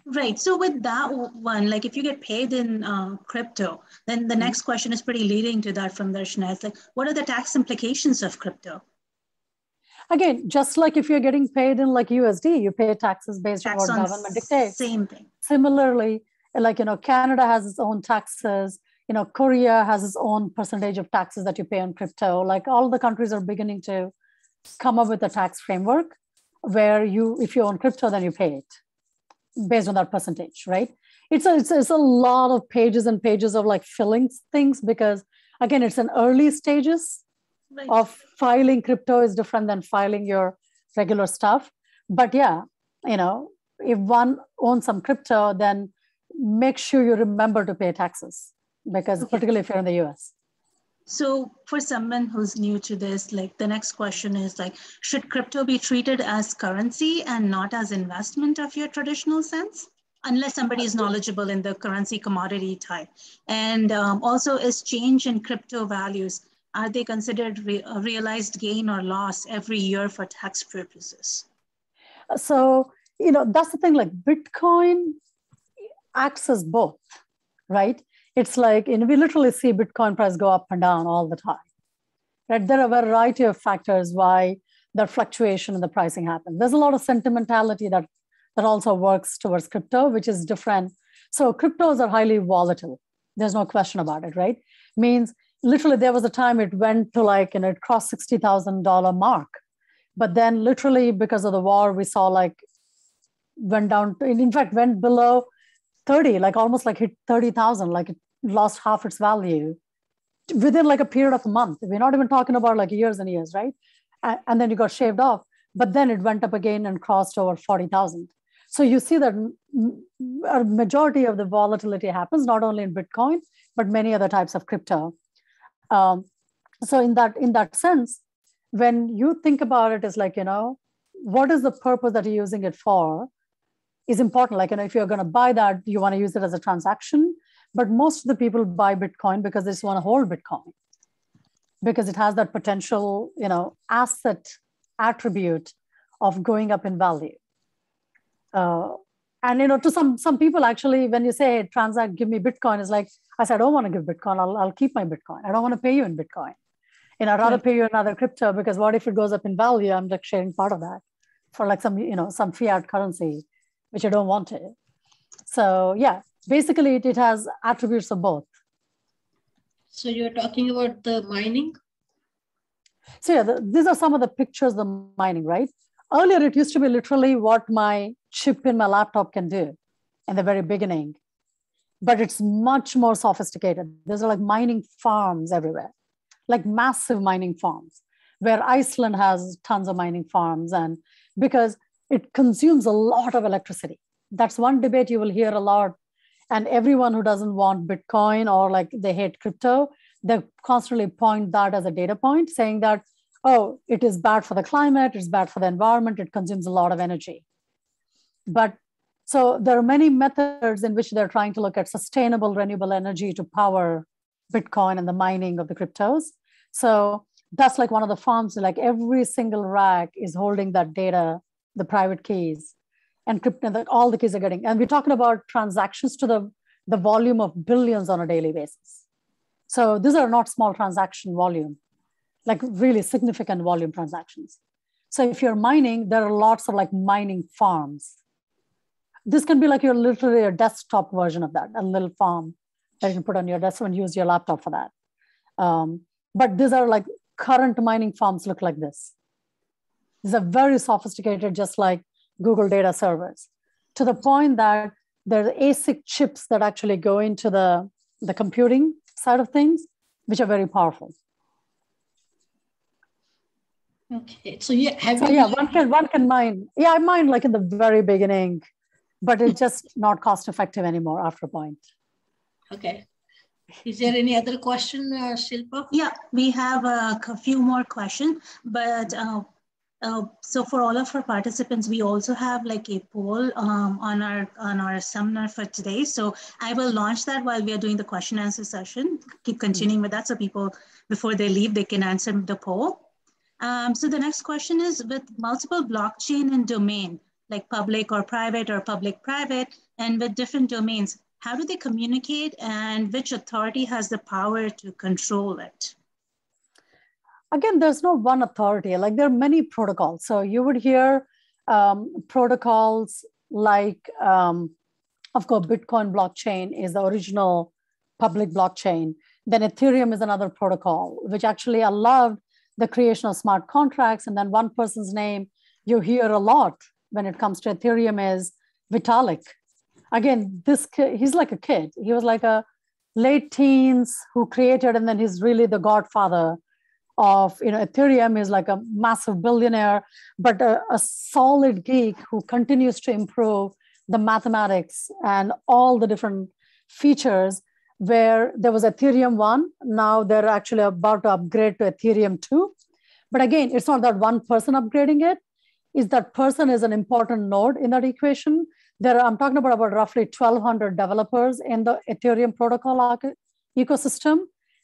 Right. So with that one, if you get paid in crypto, then the next question is pretty leading to that from Darshana. It's what are the tax implications of crypto? Again, just like if you're getting paid in USD, you pay taxes based on what government dictates. Same thing. Similarly, Canada has its own taxes. Korea has its own percentage of taxes that you pay on crypto. All the countries are beginning to come up with a tax framework where if you own crypto, then you pay it based on that percentage, right? It's a lot of pages and pages of filling things because again, it's in early stages of filing. Crypto is different than filing your regular stuff. But yeah, if one owns some crypto, then make sure you remember to pay taxes because particularly if you're in the US. So for someone who's new to this, the next question is should crypto be treated as currency and not as investment of your traditional sense? Unless somebody is knowledgeable in the currency commodity type. And also is change in crypto values, are they considered a realized gain or loss every year for tax purposes? So, that's the thing, Bitcoin acts as both, right? It's we literally see Bitcoin price go up and down all the time, right? There are a variety of factors why the fluctuation in the pricing happens. There's a lot of sentimentality that also works towards crypto, which is different. So cryptos are highly volatile. There's no question about it, right? Means literally there was a time it went to it crossed $60,000 mark. But then literally because of the war, we saw went down to, in fact, went below 30, almost hit 30,000, it lost half its value within a period of a month. We're not even talking about years and years, right? And then you got shaved off. but then it went up again and crossed over 40,000. So you see that a majority of the volatility happens not only in Bitcoin, but many other types of crypto. So in that sense, when you think about it, it's like, what is the purpose that you're using it for is important. Like, if you're going to buy that, you want to use it as a transaction. But most of the people buy Bitcoin because they just want to hold Bitcoin, because it has that potential, asset attribute of going up in value. And to some people, actually, when you say, hey, transact, give me Bitcoin, it's like, I said, I don't want to give Bitcoin. I'll keep my Bitcoin. I don't want to pay you in Bitcoin. I'd rather pay you another crypto, because what if it goes up in value? I'm like sharing part of that for like some fiat currency, which I don't want to. So yeah, basically it has attributes of both. So you're talking about the mining? So yeah, these are some of the pictures of the mining, right? Earlier, it used to be literally what my chip in my laptop can do in the very beginning, but it's much more sophisticated. There's like mining farms everywhere, like massive mining farms, where Iceland has tons of mining farms, and because it consumes a lot of electricity. That's one debate you will hear a lot. And everyone who doesn't want Bitcoin or like they hate crypto, they constantly point that as a data point, saying that, oh, it is bad for the climate, it's bad for the environment, it consumes a lot of energy. But so there are many methods in which they're trying to look at sustainable renewable energy to power Bitcoin and the mining of the cryptos. So that's like one of the farms, like every single rack is holding that data, the private keys, and crypto, all the keys are getting. And we're talking about transactions to the volume of billions on a daily basis. So these are not small transaction volume, like really significant volume transactions. So if you're mining, there are lots of like mining farms. This can be like your literally a desktop version of that, a little farm that you can put on your desk and use your laptop for that. But these are like current mining farms look like this. These are very sophisticated, just like Google data servers, to the point that there are ASIC chips that actually go into the computing side of things, which are very powerful. Okay, so yeah, one can mine. Yeah, I mined like in the very beginning, but it's just not cost effective anymore after a point. Okay. Is there any other question, Shilpa? Yeah, we have a few more questions, but so for all of our participants, we also have like a poll on our seminar for today. So I will launch that while we are doing the question answer session. Keep continuing with that, so people, before they leave, they can answer the poll. So the next question is, with multiple blockchain and domain, like public or public-private, and with different domains, how do they communicate, and which authority has the power to control it? Again, there's no one authority. Like there are many protocols. So you would hear protocols like, of course, Bitcoin blockchain is the original public blockchain. Then Ethereum is another protocol, which actually allowed the creation of smart contracts. And then one person's name you hear a lot when it comes to Ethereum is Vitalik. Again, he's like a kid. He was like a late teens who created, and then he's really the godfather of, Ethereum is like a massive billionaire, but a solid geek who continues to improve the mathematics and all the different features, where there was Ethereum 1, now they're actually about to upgrade to Ethereum 2. But again, it's not that one person upgrading it, is that person is an important node in that equation. I'm talking about roughly 1,200 developers in the Ethereum protocol ecosystem.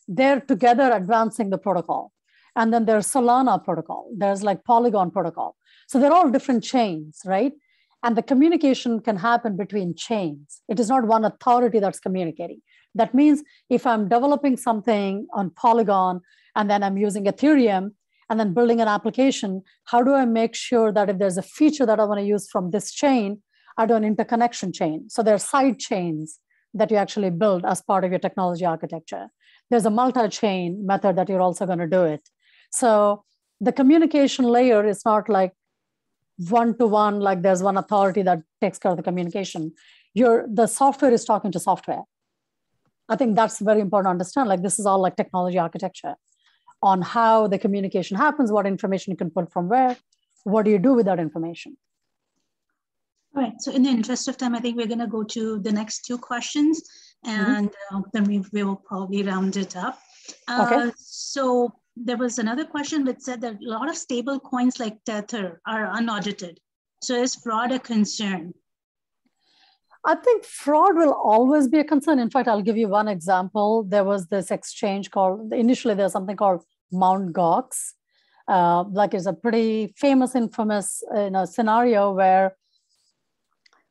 They're together advancing the protocol. And then there's Solana protocol. There's like Polygon protocol. So they're all different chains, right? And the communication can happen between chains. It is not one authority that's communicating. That means if I'm developing something on Polygon and then I'm using Ethereum and then building an application, how do I make sure that if there's a feature that I want to use from this chain, I do an interconnection chain? So there are side chains that you actually build as part of your technology architecture. There's a multi-chain method that you're also going to do it. So the communication layer is not like one-to-one, like there's one authority that takes care of the communication. The software is talking to software. I think that's very important to understand. Like this is all like technology architecture on how the communication happens, what information you can put from where, what do you do with that information? All right, so in the interest of time, I think we're going to go to the next two questions, and then we will probably round it up. Okay. So there was another question that said that a lot of stable coins like Tether are unaudited. So is fraud a concern? I think fraud will always be a concern. In fact, I'll give you one example. There was this exchange called, initially there's something called Mt. Gox. Like it's a pretty famous, infamous scenario where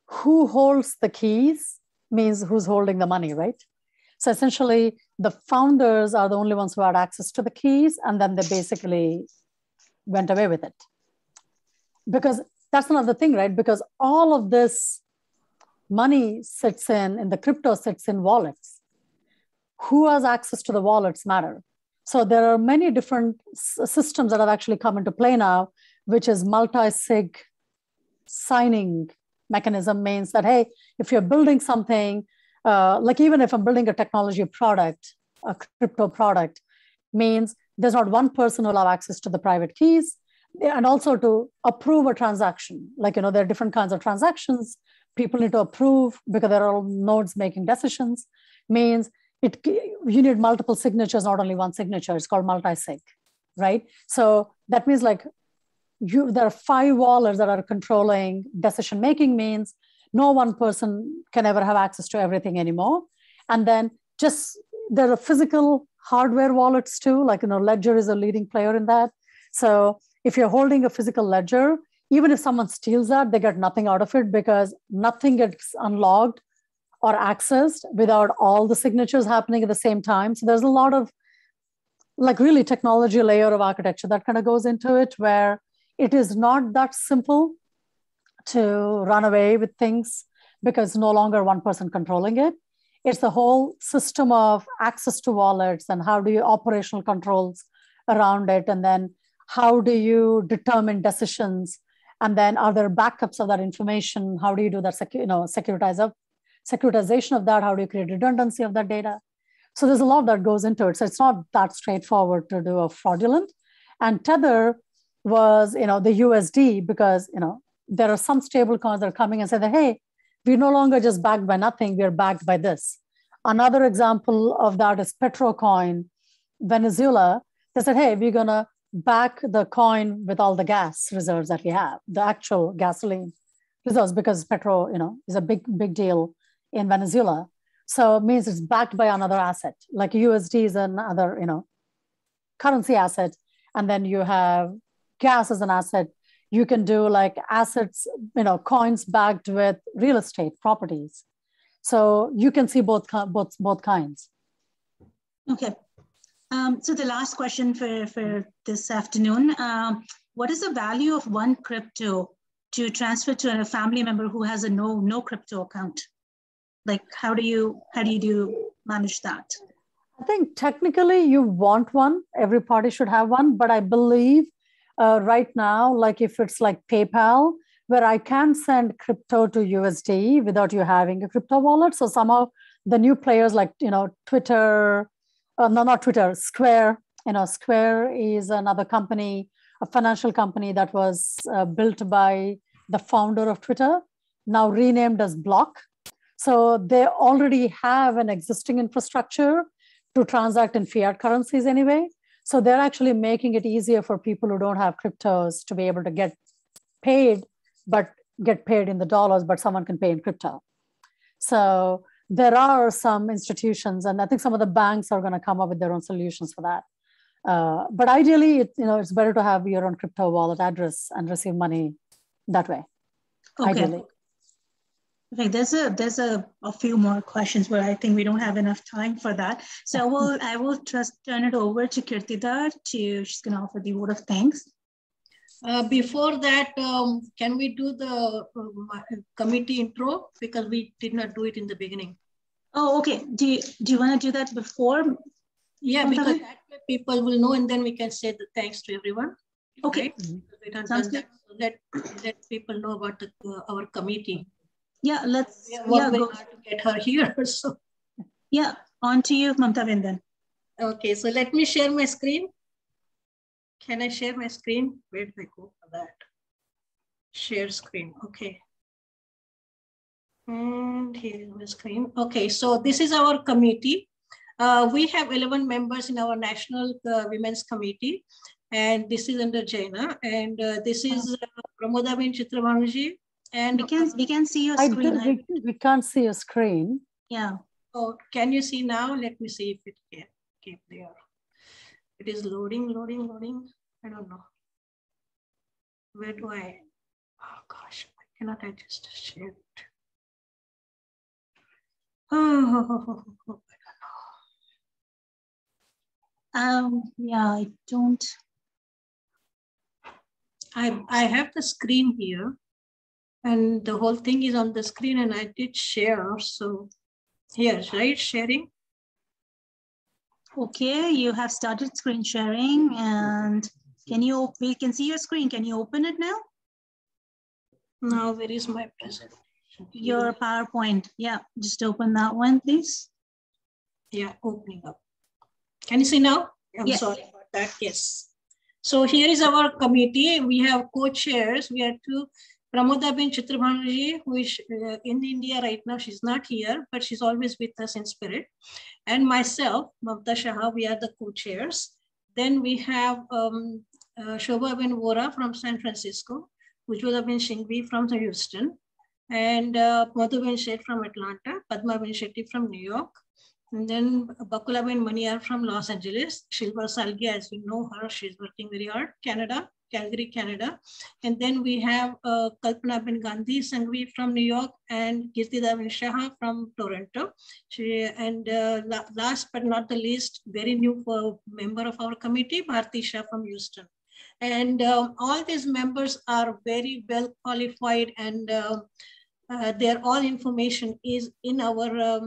who holds the keys means who's holding the money, right? So essentially, the founders are the only ones who had access to the keys, and then they basically went away with it. Because that's another thing, right? Because all of this money sits in the crypto sits in wallets. Who has access to the wallets matter. So there are many different systems that have actually come into play now, which is multi-sig signing mechanism means that, hey, if you're building something, like even if I'm building a technology product, a crypto product, means there's not one person who will have access to the private keys, and also to approve a transaction. Like, there are different kinds of transactions people need to approve because there are all nodes making decisions, means you need multiple signatures, not only one signature. It's called multi-sig, right? So that means like there are 5 wallets that are controlling decision-making, means no one person can ever have access to everything anymore. And then there are physical hardware wallets too, like, Ledger is a leading player in that. So if you're holding a physical ledger, even if someone steals that, they get nothing out of it because nothing gets unlocked or accessed without all the signatures happening at the same time. So there's a lot of like really technology layer of architecture that kind of goes into it, where it is not that simple to run away with things because no longer one person controlling it. It's the whole system of access to wallets and how do you operational controls around it. And then how do you determine decisions? And then are there backups of that information? How do you do that securitization of that? How do you create redundancy of that data? So there's a lot that goes into it. So it's not that straightforward to do a fraudulent. And Tether was, the USD, because, there are some stable coins that are coming and say that, hey, we're no longer just backed by nothing, we're backed by this. Another example of that is Petrocoin, Venezuela. They said, hey, we're going to back the coin with all the gas reserves that we have, the actual gasoline reserves, because petro, is a big deal in Venezuela. So it means it's backed by another asset, like USD is another, currency asset. And then you have gas as an asset. You can do like assets, coins backed with real estate properties. So you can see both kinds. Okay. So the last question for this afternoon, what is the value of one crypto to transfer to a family member who has a no crypto account? Like, how do you manage that? I think technically you want one, every party should have one, but I believe right now, like if it's like PayPal, where I can send crypto to USD without you having a crypto wallet. So somehow the new players like, Twitter, not Twitter, Square. Square is another company, a financial company that was built by the founder of Twitter, now renamed as Block. So they already have an existing infrastructure to transact in fiat currencies anyway. So they're actually making it easier for people who don't have cryptos to be able to get paid in the dollars, but someone can pay in crypto. So there are some institutions, and I think some of the banks are going to come up with their own solutions for that. But ideally, it's better to have your own crypto wallet address and receive money that way. Okay. Ideally. Okay, there's a few more questions, but I think we don't have enough time for that. So I will just turn it over to Kirtida. She's going to offer the vote of thanks. Before that, can we do the committee intro? Because we did not do it in the beginning. Oh, okay. Do you want to do that before? Yeah, because that way people will know, and then we can say the thanks to everyone. Okay. Right? We don't done that, so let people know about our committee. Yeah, let's work very hard to get her here. So yeah, on to you, Mamta Vindan. Okay, so let me share my screen. Can I share my screen? Where do I go for that? Share screen, okay. And here is my screen. Okay, so this is our committee. We have 11 members in our National Women's Committee, and this is under JAINA. And this is Pramodabin Chitrabhanuji. And we can see your screen. We can't see your screen. Yeah. Oh, can you see now? Let me see if it can keep there. It is loading. I don't know. Where do I? Oh gosh, I cannot just share it. Oh, I don't know. Yeah, I don't. I have the screen here, and the whole thing is on the screen, and I did share. So here, right, sharing. Okay, you have started screen sharing, and we can see your screen. Can you open it now? Now, where is my presentation? Your PowerPoint. Yeah, just open that one, please. Yeah, opening up. Can you see now? I'm yes. Sorry about that. Yes. So here is our committee. We have co-chairs. We have two. Pramodabin Chitrabhanuji, who is in India right now. She's not here, but she's always with us in spirit. And myself, Mamta Shah, we are the co-chairs. Then we have Shobhabin Vora from San Francisco, Ujjwalabin Shingvi from Houston, and Madhubin Shetty from Atlanta, Padmabin Shetty from New York, and then Bakulabin Maniar from Los Angeles, Shilpa Salgia, as you know her, she's working very hard, Calgary, Canada. And then we have Kalpana bin Gandhi Sangvi from New York and Kirtida bin Shah from Toronto. Last but not the least, very new member of our committee, Bharti Shah from Houston. And all these members are very well qualified, and their all information is in our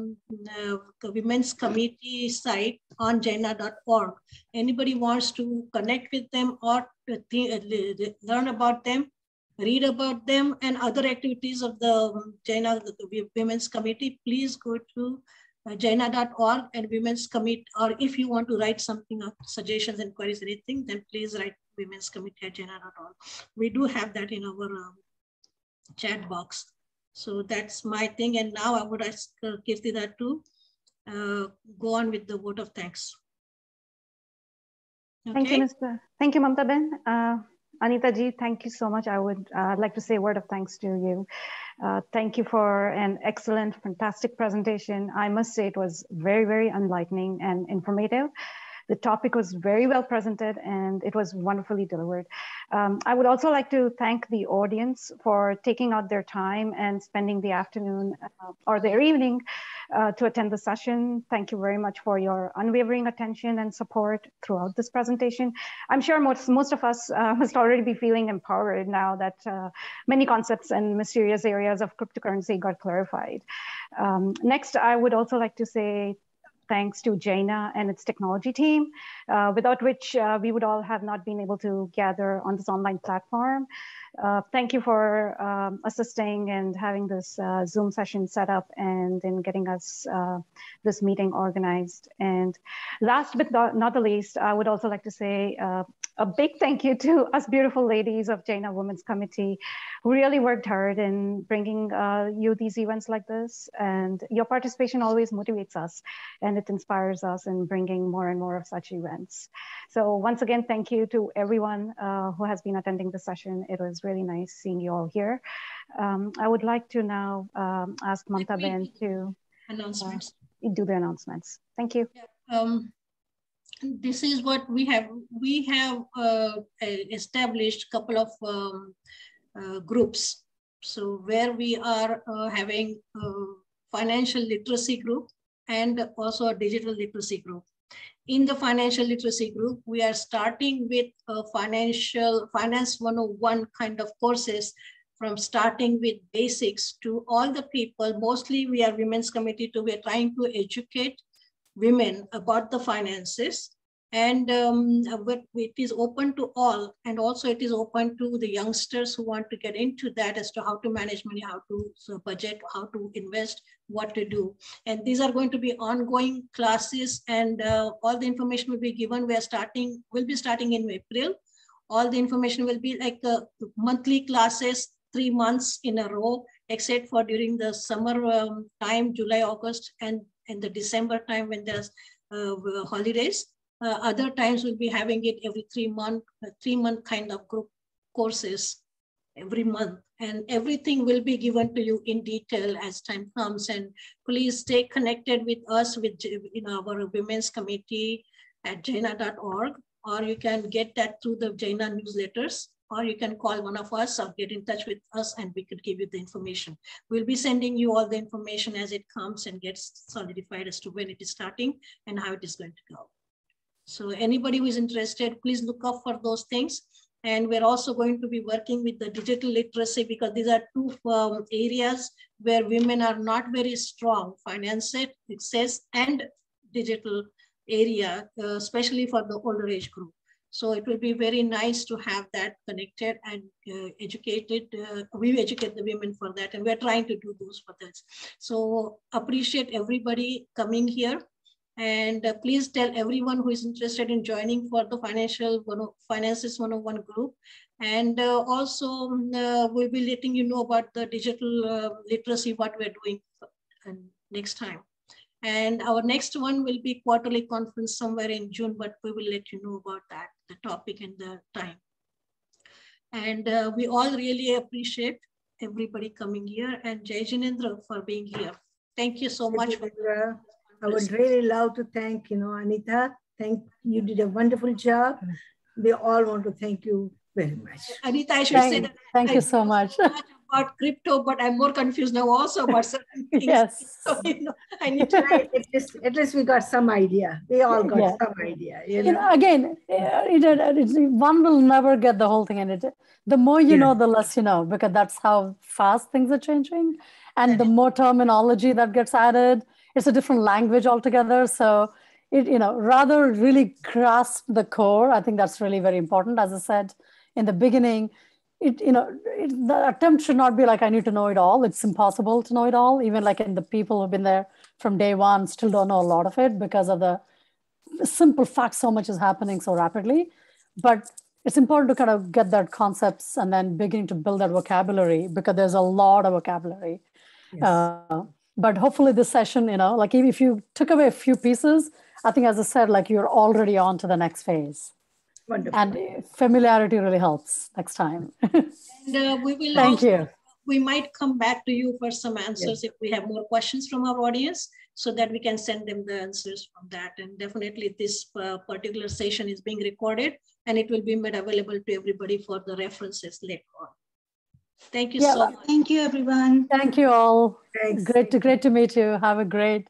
Women's Committee site on jaina.org. Anybody wants to connect with them or learn about them, read about them, and other activities of the JAINA Women's Committee, please go to jaina.org and Women's Committee, or if you want to write something, suggestions, inquiries, anything, then please write Women's Committee at jaina.org. We do have that in our chat box. So that's my thing. And now I would ask Kirtida to go on with the vote of thanks. Okay. Thank you, Mamta Ben. Anita ji, thank you so much. I would like to say a word of thanks to you. Thank you for an excellent, fantastic presentation. I must say it was very, very enlightening and informative. The topic was very well presented and it was wonderfully delivered. I would also like to thank the audience for taking out their time and spending the afternoon or their evening to attend the session. Thank you very much for your unwavering attention and support throughout this presentation. I'm sure most of us must already be feeling empowered now that many concepts and mysterious areas of cryptocurrency got clarified. Next, I would also like to say thanks to JAINA and its technology team, without which we would all have not been able to gather on this online platform. Thank you for assisting and having this Zoom session set up and in getting us this meeting organized. And last but not the least, I would also like to say a big thank you to us beautiful ladies of JAINA Women's Committee who really worked hard in bringing you these events like this. And your participation always motivates us and it inspires us in bringing more and more of such events. So once again, thank you to everyone who has been attending the session. It was really nice seeing you all here. I would like to now ask Mamta Ben to do the announcements. Thank you. This is what we have. We have established a couple of groups. So where we are having a financial literacy group and also a digital literacy group. In the financial literacy group, we are starting with a finance 101 kind of courses, from starting with basics to all the people. Mostly we are Women's Committee, we are trying to educate women about the finances, and it is open to all, and also it is open to the youngsters who want to get into that as to how to manage money, how to budget, how to invest, what to do. And these are going to be ongoing classes, and all the information will be given. We'll be starting in April. All the information will be like monthly classes 3 months in a row, except for during the summer time, July, August, and in the December time when there's holidays. Other times we'll be having it every 3 month, 3-month kind of group courses every month, and everything will be given to you in detail as time comes. And please stay connected with us with our women's committee at jaina.org, or you can get that through the JAINA newsletters, or you can call one of us or get in touch with us and we could give you the information. We'll be sending you all the information as it comes and gets solidified as to when it is starting and how it is going to go. So anybody who is interested, please look up for those things. And we're also going to be working with the digital literacy, because these are two areas where women are not very strong: finance, access, and digital area, especially for the older age group. So it will be very nice to have that connected and educated. We educate the women for that, and we're trying to do those for this. So appreciate everybody coming here. And please tell everyone who is interested in joining for the Finances 101 group. And also we'll be letting you know about the digital literacy, what we're doing next time. And our next one will be quarterly conference somewhere in June, but we will let you know about that, the topic and the time. And we all really appreciate everybody coming here, and Jai Jinendra for being here. Thank you so much. I would really love to thank, Anita. You did a wonderful job. We all want to thank you very much. Anita, I should say that. Thank you so much. About crypto, but I'm more confused now also about certain things. Yes. So, I need to. At least we got some idea. We all got some idea. Again, one will never get the whole thing. And the more you know, the less you know, because that's how fast things are changing. And the more terminology that gets added, it's a different language altogether. So, rather really grasp the core. I think that's really very important. As I said in the beginning, the attempt should not be like, I need to know it all. It's impossible to know it all. Even like in the people who've been there from day one still don't know a lot of it because of the simple fact so much is happening so rapidly. But it's important to kind of get that concepts and then begin to build that vocabulary, because there's a lot of vocabulary. Yes. But hopefully this session, like if you took away a few pieces, I think, as I said, like you're already on to the next phase. Wonderful. And familiarity really helps next time. And we will Thank you. We might come back to you for some answers if we have more questions from our audience, so that we can send them the answers from that. And definitely this particular session is being recorded, and it will be made available to everybody for the references later on. Thank you so much. Thank you, everyone. Thank you all. Thanks. Great to meet you. Have a great